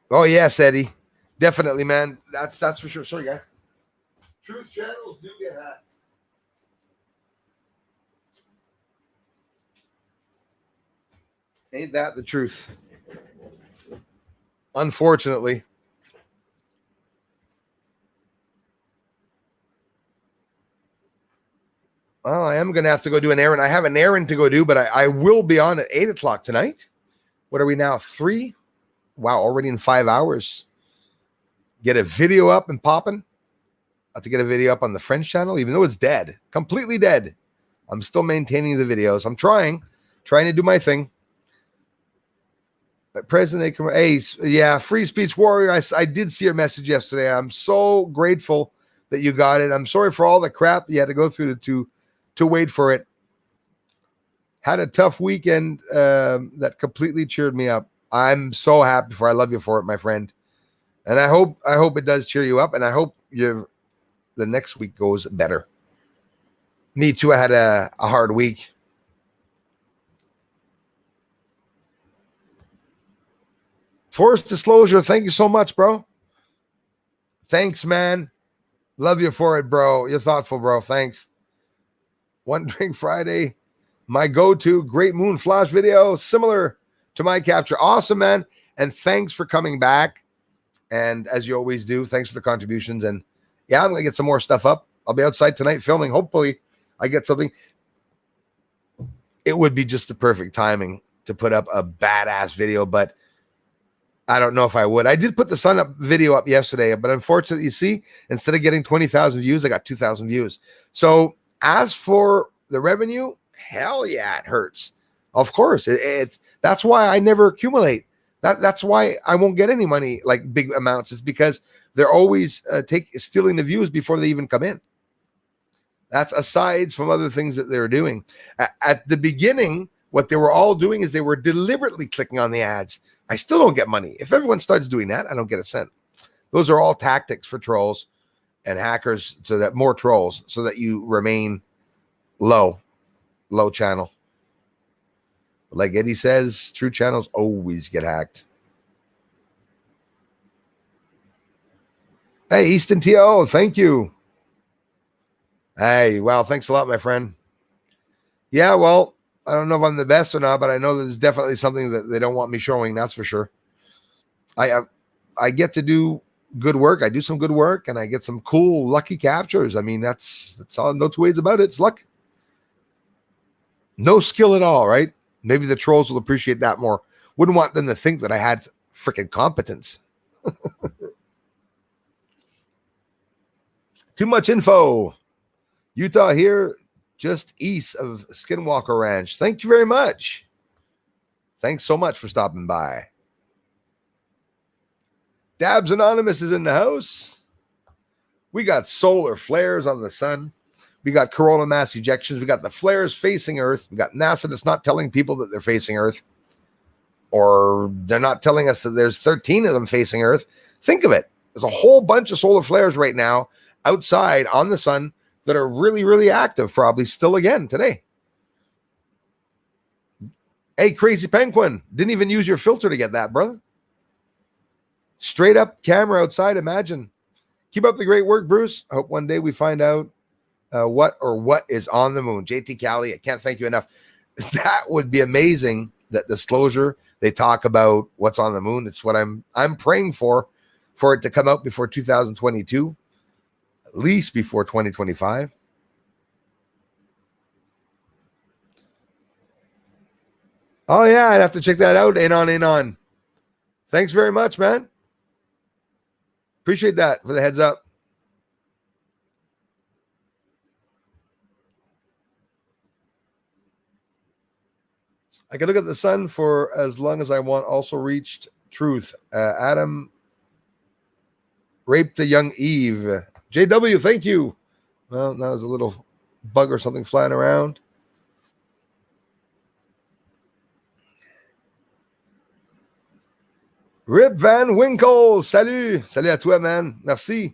Oh, yes, Eddie. Definitely, man. That's for sure. Sorry, guys. Truth channels do get hacked. Ain't that the truth? Unfortunately. Well, I am going to have to go do an errand. I have an errand to go do, but I will be on at 8 o'clock tonight. What are we now? 3? Wow, already in 5 hours. Get a video up and popping. I have to get a video up on the French channel, even though it's dead. Completely dead. I'm still maintaining the videos. I'm trying to do my thing. President, hey, yeah, Free Speech Warrior. I did see your message yesterday. I'm so grateful that you got it. I'm sorry for all the crap you had to go through to wait for it. Had a tough weekend that completely cheered me up. I'm so happy for. I love you for it, my friend. And I hope it does cheer you up. And I hope the next week goes better. Me too. I had a hard week. Forced disclosure. Thank you so much, bro. Thanks, man. Love you for it, bro. You're thoughtful, bro. Thanks. One Drink Friday. My go-to Great Moon Flash video, similar to my capture. Awesome, man. And thanks for coming back. And as you always do, thanks for the contributions. And yeah, I'm going to get some more stuff up. I'll be outside tonight filming. Hopefully I get something. It would be just the perfect timing to put up a badass video, but I don't know if I would. I did put the sun up video up yesterday, but unfortunately, you see, instead of getting 20,000 views, I got 2,000 views. So as for the revenue, hell yeah, it hurts. Of course, that's why I never accumulate. That's why I won't get any money, like big amounts. It's because they're always stealing the views before they even come in. That's aside from other things that they're doing. At the beginning, what they were all doing is they were deliberately clicking on the ads. I still don't get money. If everyone starts doing that, I don't get a cent. Those are all tactics for trolls and hackers, so that more trolls, so that you remain low channel. Like Eddie says, true channels always get hacked. Hey, Easton T.O., thank you. Hey, wow, thanks a lot, my friend. Yeah, well, I don't know if I'm the best or not, but I know there's definitely something that they don't want me showing. That's for sure. I get to do good work. I do some good work, and I get some cool, lucky captures. I mean, that's all. No two ways about it. It's luck. No skill at all, right? Maybe the trolls will appreciate that more. Wouldn't want them to think that I had freaking competence. Too much info. Utah here, just east of Skinwalker Ranch. Thank you very much. Thanks so much for stopping by. Dabs Anonymous is in the house. We got solar flares on the sun. We got coronal mass ejections. We got the flares facing Earth. We got NASA that's not telling people that they're facing Earth. Or they're not telling us that there's 13 of them facing Earth. Think of it. There's a whole bunch of solar flares right now outside on the sun that are really, really active, probably still again today. Hey, Crazy Penguin, didn't even use your filter to get that, brother. Straight up camera outside, imagine. Keep up the great work, Bruce. I hope one day we find out what is on the moon. JT Cali, I can't thank you enough. That would be amazing. That disclosure, they talk about what's on the moon. It's what I'm praying for it to come out before 2022, at least before 2025. Oh yeah, I'd have to check that out. In on. Thanks very much, man. Appreciate that for the heads up. I can look at the sun for as long as I want. Also reached truth. Adam raped a young Eve. JW, thank you. Well, that was a little bug or something flying around. Rip Van Winkle, salut. Salut à toi, man. Merci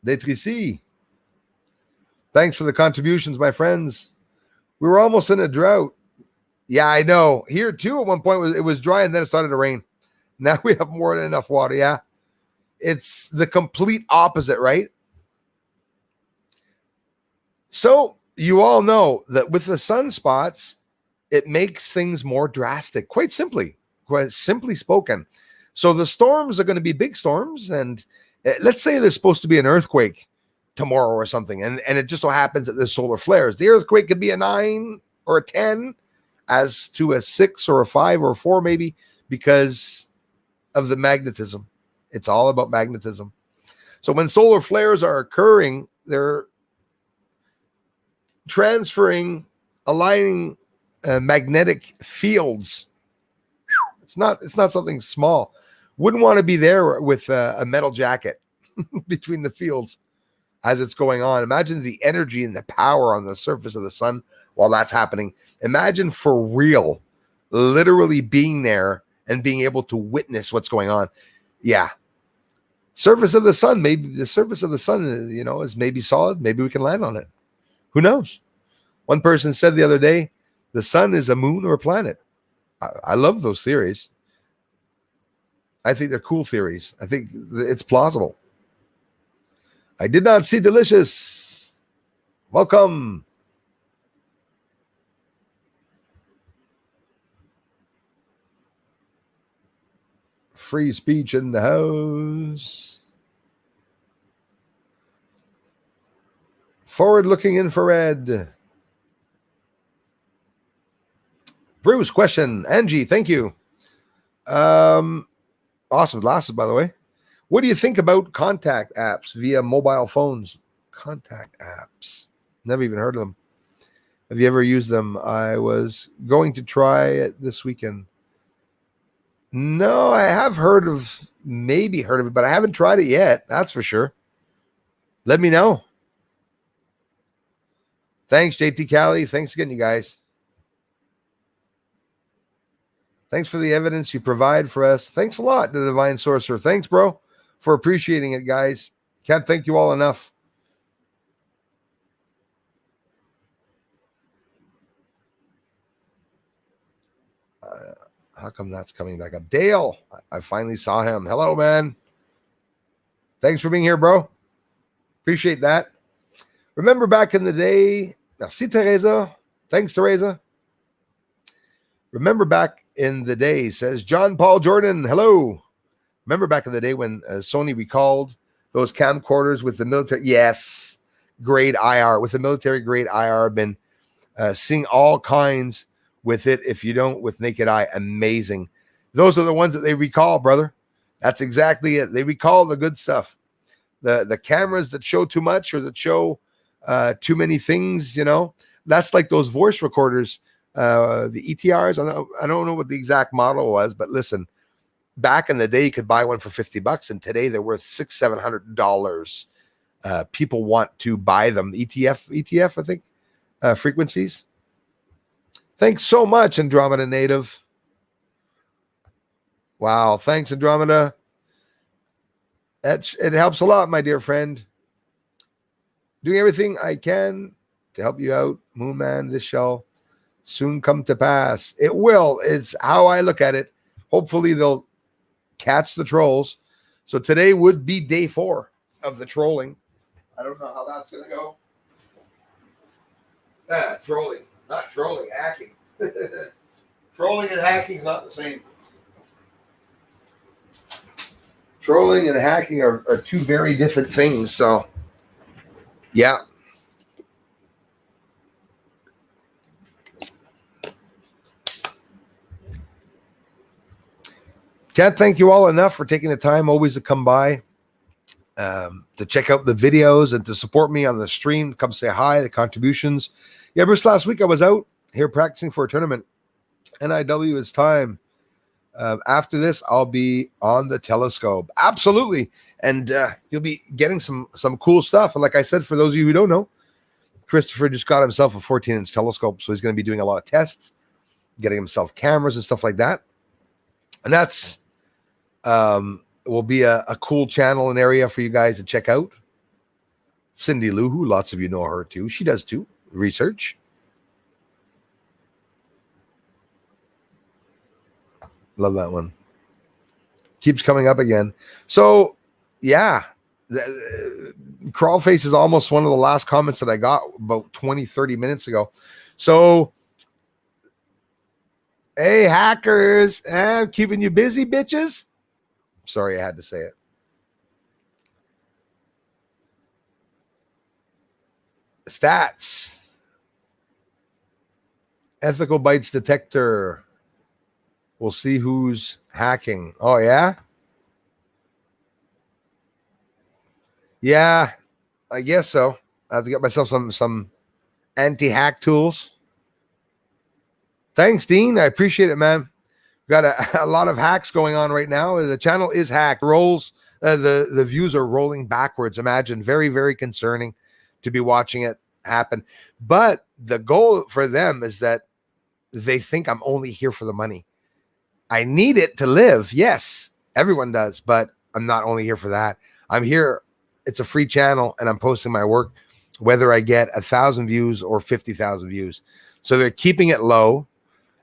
d'être ici. Thanks for the contributions, my friends. We were almost in a drought. Yeah, I know. Here, too, at one point, it was dry, and then it started to rain. Now we have more than enough water, yeah. It's the complete opposite, right? So you all know that with the sunspots, it makes things more drastic, quite simply spoken. So the storms are going to be big storms, and let's say there's supposed to be an earthquake tomorrow or something, and it just so happens that there's solar flares. The earthquake could be a 9 or a 10, as to a 6 or a 5 or a 4 maybe, because of the magnetism. It's all about magnetism. So when solar flares are occurring, they're transferring, aligning magnetic fields. It's not something small. Wouldn't want to be there with a metal jacket between the fields as it's going on. Imagine the energy and the power on the surface of the sun while that's happening. Imagine for real, literally being there and being able to witness what's going on. Yeah. Surface of the sun, maybe the surface of the sun, is maybe solid. Maybe we can land on it. Who knows? One person said the other day, the sun is a moon or a planet. I love those theories. I think they're cool theories. I think it's plausible. I did not see Delicious. Welcome. Free speech in the house. Forward-looking infrared. Bruce, question. Angie, thank you. Awesome glasses, by the way. What do you think about contact apps via mobile phones? Contact apps. Never even heard of them. Have you ever used them? I was going to try it this weekend. No, I have maybe heard of it, but I haven't tried it yet. That's for sure. Let me know. Thanks, JT Cali. Thanks again, you guys. Thanks for the evidence you provide for us. Thanks a lot to the Divine Sorcerer. Thanks, bro, for appreciating it, guys. Can't thank you all enough. How come that's coming back up? Dale, I finally saw him. Hello, man. Thanks for being here, bro. Appreciate that. Remember back in the day, merci, Teresa. Thanks, Teresa. Remember back in the day, says John Paul Jordan. Hello. Remember back in the day when Sony recalled those camcorders with the military? Yes. Grade IR. With the military grade IR. I've been seeing all kinds with it. If you don't, with naked eye, amazing. Those are the ones that they recall, brother. That's exactly it. They recall the good stuff. The cameras that show too much or that show too many things, that's like those voice recorders, the ETRs. I don't know what the exact model was, but listen, back in the day, you could buy one for $50, and today they're worth $600-700. People want to buy them. ETF, I think, frequencies. Thanks so much, Andromeda Native. Wow, thanks, Andromeda. It helps a lot, my dear friend. Doing everything I can to help you out, Moon Man. This shall soon come to pass. It will. It's how I look at it. Hopefully they'll catch the trolls. So today would be day 4 of the trolling. I don't know how that's going to go. Trolling. Not trolling, hacking. Trolling and hacking is not the same. Trolling and hacking are 2 very different things. So, yeah. Can't thank you all enough for taking the time always to come by, to check out the videos and to support me on the stream. Come say hi, the contributions. Yeah, Bruce, last week I was out here practicing for a tournament. NIW is time. After this, I'll be on the telescope. Absolutely. And you'll be getting some cool stuff. And like I said, for those of you who don't know, Christopher just got himself a 14-inch telescope. So he's going to be doing a lot of tests, getting himself cameras and stuff like that. And that's will be a cool channel and area for you guys to check out. Cindy Lou, who lots of you know her too. She does too. Research. Love that one. Keeps coming up again. So, yeah. Crawl face is almost one of the last comments that I got about 20, 30 minutes ago. So, hey, hackers. I'm keeping you busy, bitches. Sorry, I had to say it. Stats. Ethical Bytes Detector. We'll see who's hacking. Oh, yeah? Yeah, I guess so. I have to get myself some anti-hack tools. Thanks, Dean. I appreciate it, man. Got a lot of hacks going on right now. The channel is hacked. Rolls, the views are rolling backwards. Imagine, very, very concerning to be watching it happen. But the goal for them is that they think I'm only here for the money. I need it to live. Yes, everyone does, but I'm not only here for that. I'm here. It's a free channel and I'm posting my work, whether I get 1,000 views or 50,000 views. So they're keeping it low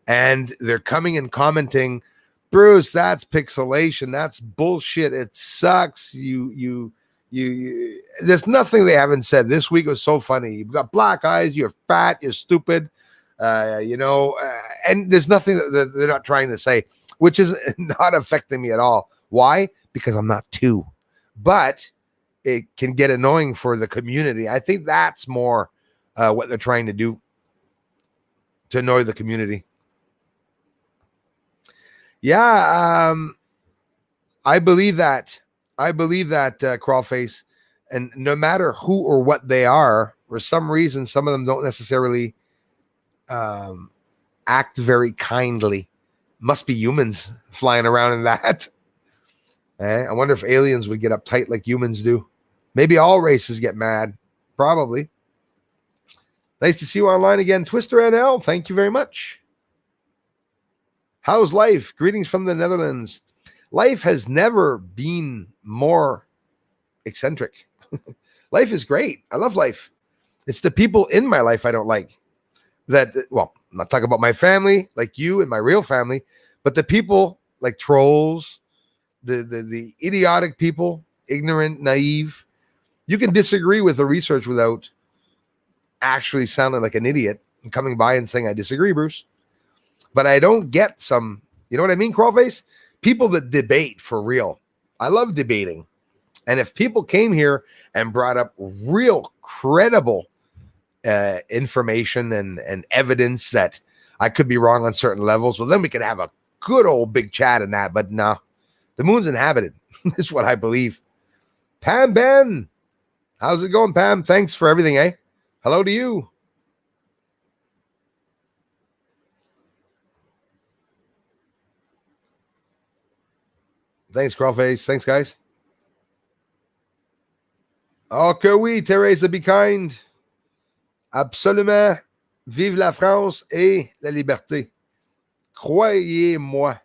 and they're coming and commenting, Bruce, that's pixelation. That's bullshit. It sucks. You there's nothing they haven't said. This week was so funny. You've got black eyes. You're fat. You're stupid. And there's nothing that they're not trying to say, which is not affecting me at all. Why? Because I'm not 2. But it can get annoying for the community. I think that's more what they're trying to do to annoy the community. Yeah, I believe that. Crawlface, and no matter who or what they are, for some reason, some of them don't necessarily act very kindly. Must be humans flying around in that. I wonder if aliens would get uptight like humans do. Maybe all races get mad. Probably. Nice to see you online again, Twister NL. Thank you very much. How's life? Greetings from the Netherlands. Life has never been more eccentric. Life is great. I love life. It's the people in my life I don't like. Well, I'm not talking about my family, like you and my real family, but the people like trolls, the idiotic people, ignorant, naive. You can disagree with the research without actually sounding like an idiot and coming by and saying, I disagree, Bruce. But I don't get some, you know what I mean, Crawlface? People that debate for real. I love debating. And if people came here and brought up real credible information and evidence that I could be wrong on certain levels, well, then we could have a good old big chat in that. But no, the moon's inhabited. Is what I believe. Pam Ben, how's it going, Pam? Thanks for everything, eh? Hello to you. Thanks, Crawlface. Thanks, guys. Okay, oui, Teresa, be kind. Absolument. Vive la France et la liberté. Croyez-moi.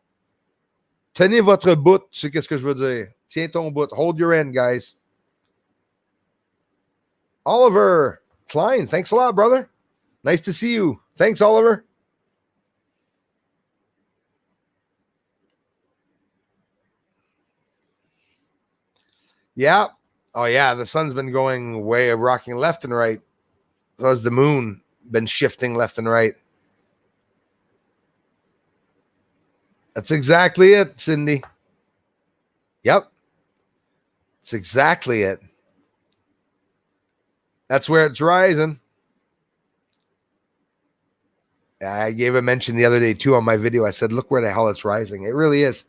Tenez votre bout, tu sais qu'est-ce que je veux dire. Tiens ton bout. Hold your end, guys. Oliver Klein, thanks a lot, brother. Nice to see you. Thanks, Oliver. Yeah. Oh, yeah. The sun's been going way rocking left and right. So has the moon been shifting left and right. That's exactly it, Cindy. Yep. That's exactly it. That's where it's rising. I gave a mention the other day, too, on my video. I said, look where the hell it's rising. It really is.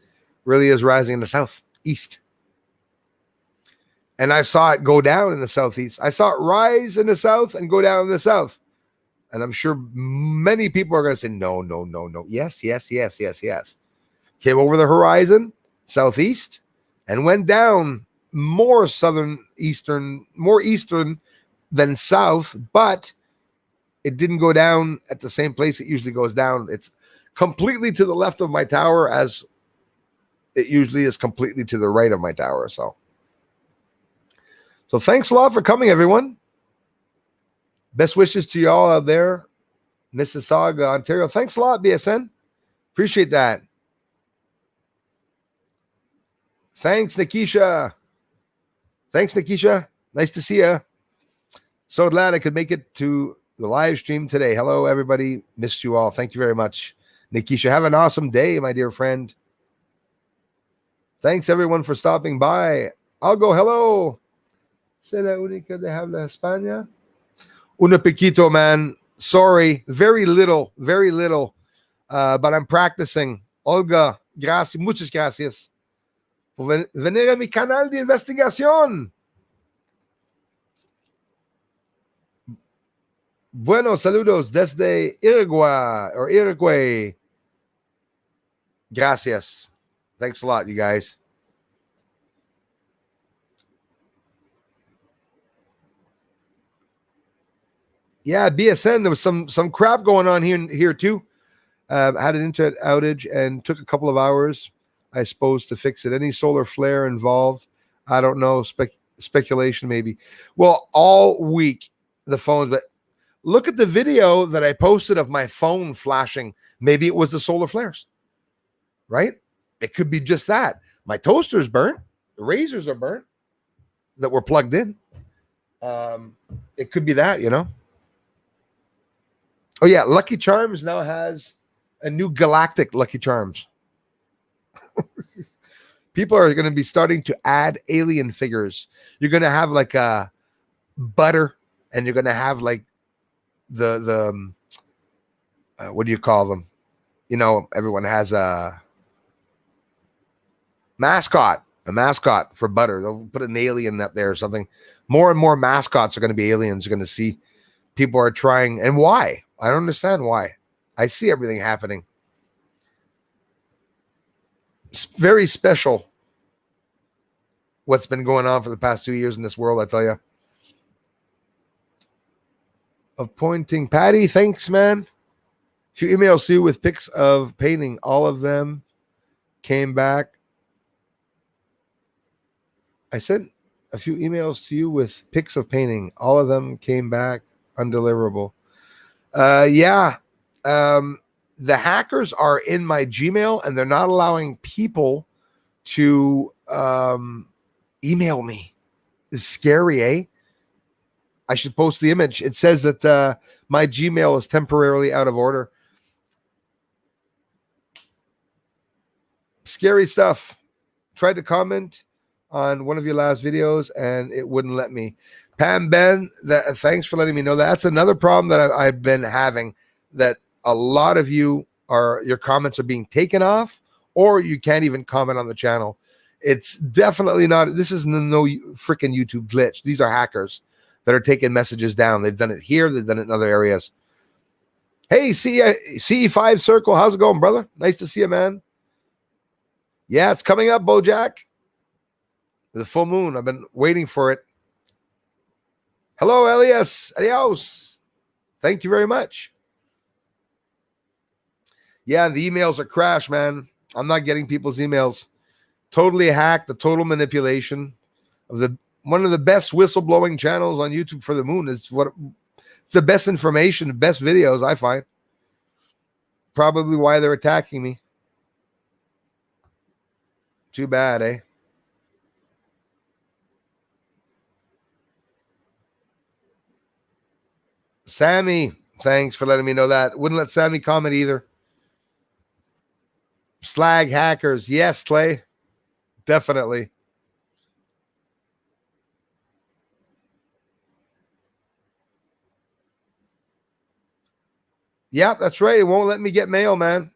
Really is rising in the southeast. And I saw it go down in the southeast. I saw it rise in the south and go down in the south. And I'm sure many people are going to say, no, no, no, no. Yes, yes, yes, yes, yes. Came over the horizon, southeast, and went down more eastern than south, but it didn't go down at the same place it usually goes down. It's completely to the left of my tower, as it usually is completely to the right of my tower. So thanks a lot for coming, everyone. Best wishes to you all out there. Mississauga, Ontario. Thanks a lot, BSN. Appreciate that. Thanks, Nikisha. Nice to see you. So glad I could make it to the live stream today. Hello, everybody. Missed you all. Thank you very much. Nikisha, have an awesome day, my dear friend. Thanks, everyone, for stopping by. I'll go hello. Se la única de habla España. Una poquito, man. Sorry. Very little. But I'm practicing. Olga, gracias. Muchas gracias por venir a mi canal de investigación. Buenos saludos desde Iroquois. Gracias. Thanks a lot, you guys. Yeah, BSN, there was some crap going on here too. Had an internet outage and took a couple of hours, I suppose, to fix it. Any solar flare involved? I don't know. Speculation maybe. Well, all week the phones, but look at the video that I posted of my phone flashing. Maybe it was the solar flares, right? It could be just that. My toaster's burnt. The razors are burnt that were plugged in. It could be that, you know. Oh, yeah. Lucky Charms now has a new galactic Lucky Charms. People are going to be starting to add alien figures. You're going to have like a butter, and you're going to have like the what do you call them? You know, everyone has a mascot for butter. They'll put an alien up there or something. More and more mascots are going to be aliens. You're going to see people are trying. And why? I don't understand why. I see everything happening. It's very special what's been going on for the past 2 years in this world, I tell you. Appointing Patty, thanks, man. A few emails to you with pics of painting. All of them came back. I sent a few emails to you with pics of painting. All of them came back undeliverable. Yeah. The hackers are in my Gmail, and they're not allowing people to email me. It's scary, eh? I should post the image. It says that my Gmail is temporarily out of order. Scary stuff. Tried to comment on one of your last videos, and it wouldn't let me. Pam Ben, thanks for letting me know. That's another problem that I've been having, that a lot of your comments are being taken off, or you can't even comment on the channel. It's definitely not. This is no freaking YouTube glitch. These are hackers that are taking messages down. They've done it here. They've done it in other areas. Hey, CE5 Circle. How's it going, brother? Nice to see you, man. Yeah, it's coming up, Bojack. The full moon. I've been waiting for it. Hello, Elias. Adios. Thank you very much. Yeah, the emails are crashed, man. I'm not getting people's emails. Totally hacked, the total manipulation of the One of the best whistleblowing channels on YouTube for the moon is the best information, the best videos I find. Probably why they're attacking me. Too bad, eh? Sammy, thanks for letting me know that. Wouldn't let Sammy comment either. Slag hackers. Yes, Clay. Definitely. Yeah, that's right. It won't let me get mail, man.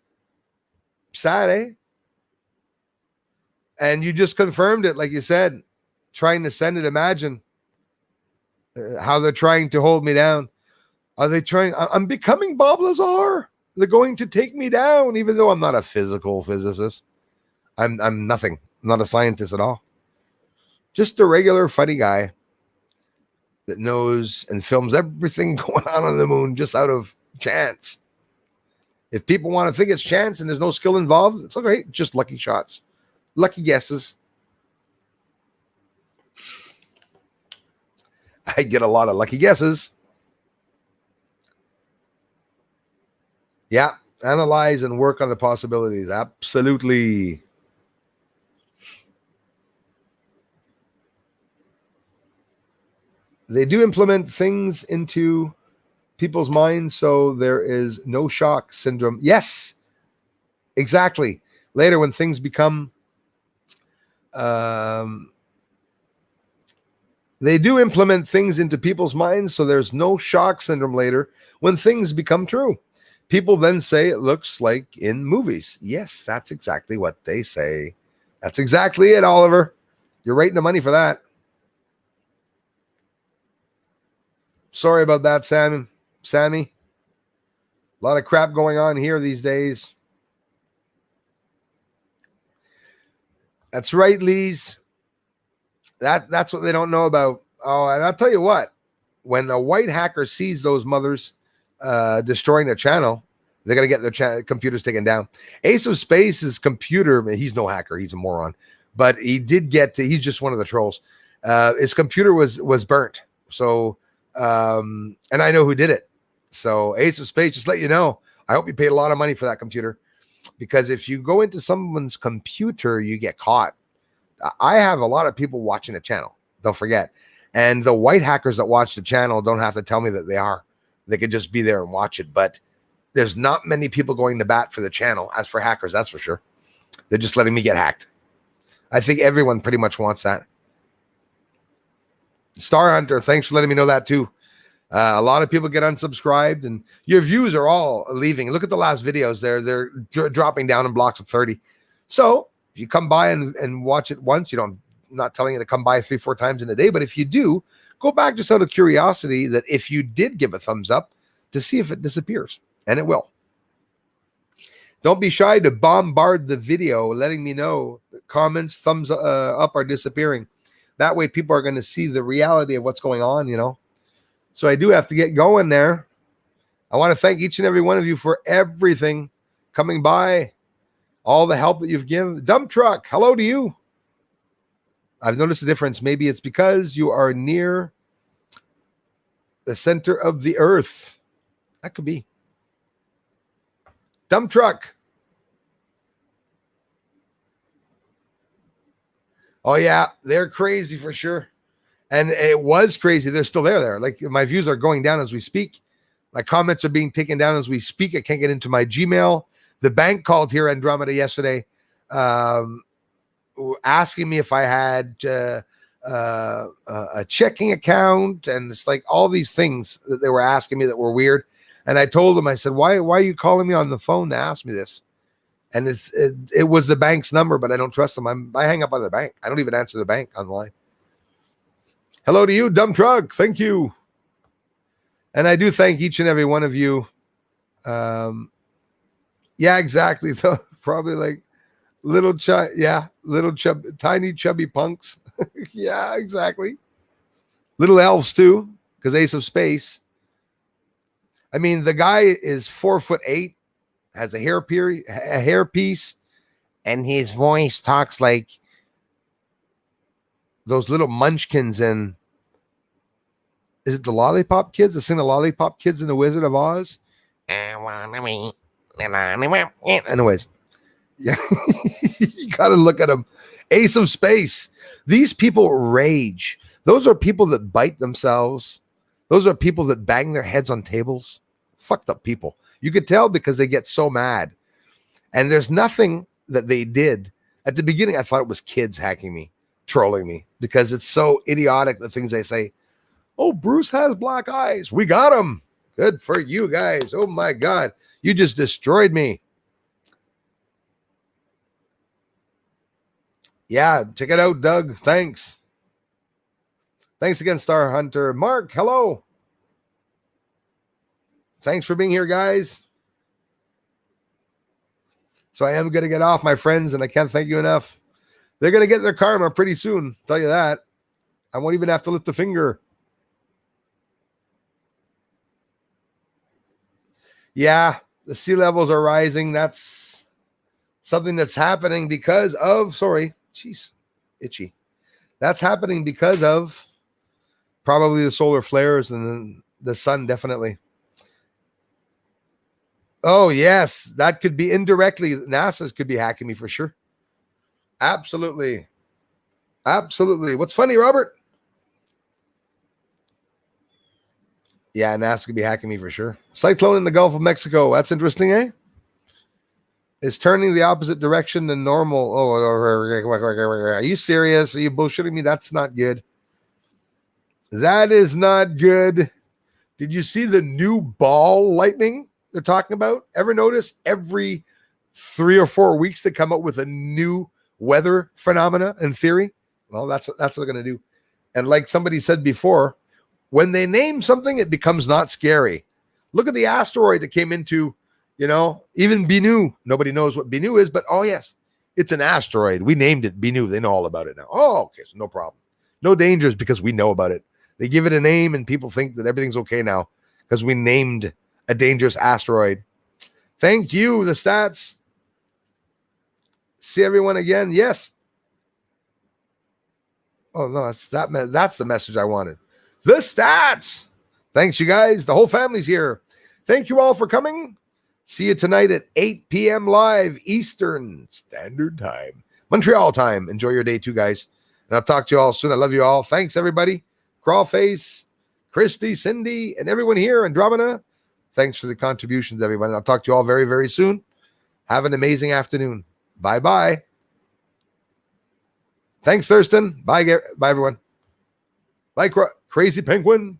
Sad, eh? And you just confirmed it, like you said. Trying to send it. Imagine how they're trying to hold me down. Are they trying? I'm becoming Bob Lazar. They're going to take me down, even though I'm not a physical physicist. I'm nothing. I'm not a scientist at all. Just a regular funny guy that knows and films everything going on the moon just out of chance. If people want to think it's chance and there's no skill involved, it's okay. Just lucky shots, lucky guesses. I get a lot of lucky guesses. Yeah, analyze and work on the possibilities. Absolutely. They do implement things into people's minds so there is no shock syndrome. Yes, exactly. Later, when things become, they do implement things into people's minds so there's no shock syndrome later when things become true. People then say it looks like in movies. Yes, that's exactly what they say. That's exactly it, Oliver. You're right in the money for that. Sorry about that, Sammy. A lot of crap going on here these days. That's right, Lees. That's what they don't know about. Oh, and I'll tell you what. When a white hacker sees those mothers destroying their channel, they're going to get their computers taken down. Ace of Space's computer, he's no hacker. He's a moron. But he did he's just one of the trolls. His computer was burnt. So, and I know who did it. So Ace of Space, just let you know, I hope you paid a lot of money for that computer, because if you go into someone's computer, you get caught. I have a lot of people watching the channel. Don't forget. And the white hackers that watch the channel don't have to tell me that they are. They could just be there and watch it. But there's not many people going to bat for the channel. As for hackers, that's for sure. They're just letting me get hacked. I think everyone pretty much wants that. Star Hunter, thanks for letting me know that too. A lot of people get unsubscribed, and your views are all leaving. Look at the last videos. They're dropping down in blocks of 30. So if you come by and watch it once, I'm not telling you to come by 3-4 times in a day, but if you do, go back just out of curiosity, that if you did give a thumbs up, to see if it disappears, and it will. Don't be shy to bombard the video, letting me know that comments, thumbs up are disappearing. That way people are going to see the reality of what's going on, So I do have to get going there. I want to thank each and every one of you for everything coming by, all the help that you've given. Dump Truck, hello to you. I've noticed a difference. Maybe it's because you are near the center of the earth. That could be. Dump Truck. Oh, yeah, they're crazy for sure. And it was crazy. They're still there. Like, my views are going down as we speak. My comments are being taken down as we speak. I can't get into my Gmail. The bank called here, Andromeda, yesterday, asking me if I had a checking account. And it's like all these things that they were asking me that were weird. And I told them, I said, why are you calling me on the phone to ask me this? And it was the bank's number, but I don't trust them. I hang up on the bank. I don't even answer the bank on the line. Hello to you, Dump Truck. Thank you. And I do thank each and every one of you. Yeah, exactly. So probably like tiny chubby punks. Yeah, exactly. Little elves too, because Ace of Space. I mean, the guy is 4'8", has a hairpiece, and his voice talks like those little munchkins and is it the Lollipop Kids? That sing the Lollipop Kids in the Wizard of Oz? Anyways, yeah, you gotta look at them. Ace of Space. These people rage. Those are people that bite themselves. Those are people that bang their heads on tables. Fucked up people. You could tell because they get so mad. And there's nothing that they did. At the beginning, I thought it was kids hacking me, trolling me, because it's so idiotic, the things they say. Oh, Bruce has black eyes. We got him. Good for you guys. Oh, my God. You just destroyed me. Yeah, check it out, Doug. Thanks. Thanks again, Star Hunter. Mark, hello. Thanks for being here, guys. So I am going to get off, my friends, and I can't thank you enough. They're going to get their karma pretty soon. Tell you that. I won't even have to lift a finger. Yeah, the sea levels are rising. That's something that's happening because of, itchy. That's happening because of probably the solar flares and the sun, definitely. Oh, yes, that could be indirectly. NASA could be hacking me for sure. Absolutely. Absolutely. What's funny, Robert? Yeah, NASA could be hacking me for sure. Cyclone in the Gulf of Mexico. That's interesting, eh? It's turning the opposite direction than normal. Oh, are you serious? Are you bullshitting me? That's not good. That is not good. Did you see the new ball lightning they're talking about? Ever notice every 3 or 4 weeks they come up with a new weather phenomena and theory? Well, that's what they're going to do. And like somebody said before, when they name something, it becomes not scary. Look at the asteroid that came into, even Bennu. Nobody knows what Bennu is, but oh yes, it's an asteroid. We named it Bennu. They know all about it now. Oh, okay, so no problem. No dangers because we know about it. They give it a name and people think that everything's okay now because we named a dangerous asteroid. Thank you, the stats. See everyone again? Yes. Oh no, that's the message I wanted. The stats. Thanks, you guys. The whole family's here. Thank you all for coming. See you tonight at 8 p.m. live Eastern Standard Time, Montreal time. Enjoy your day too, guys. And I'll talk to you all soon. I love you all. Thanks, everybody. Crawlface, Christy, Cindy, and everyone here, Andromeda. Thanks for the contributions, everyone. I'll talk to you all very, very soon. Have an amazing afternoon. Bye-bye. Thanks, Thurston. Bye, everyone. Bye, Crazy Penguin.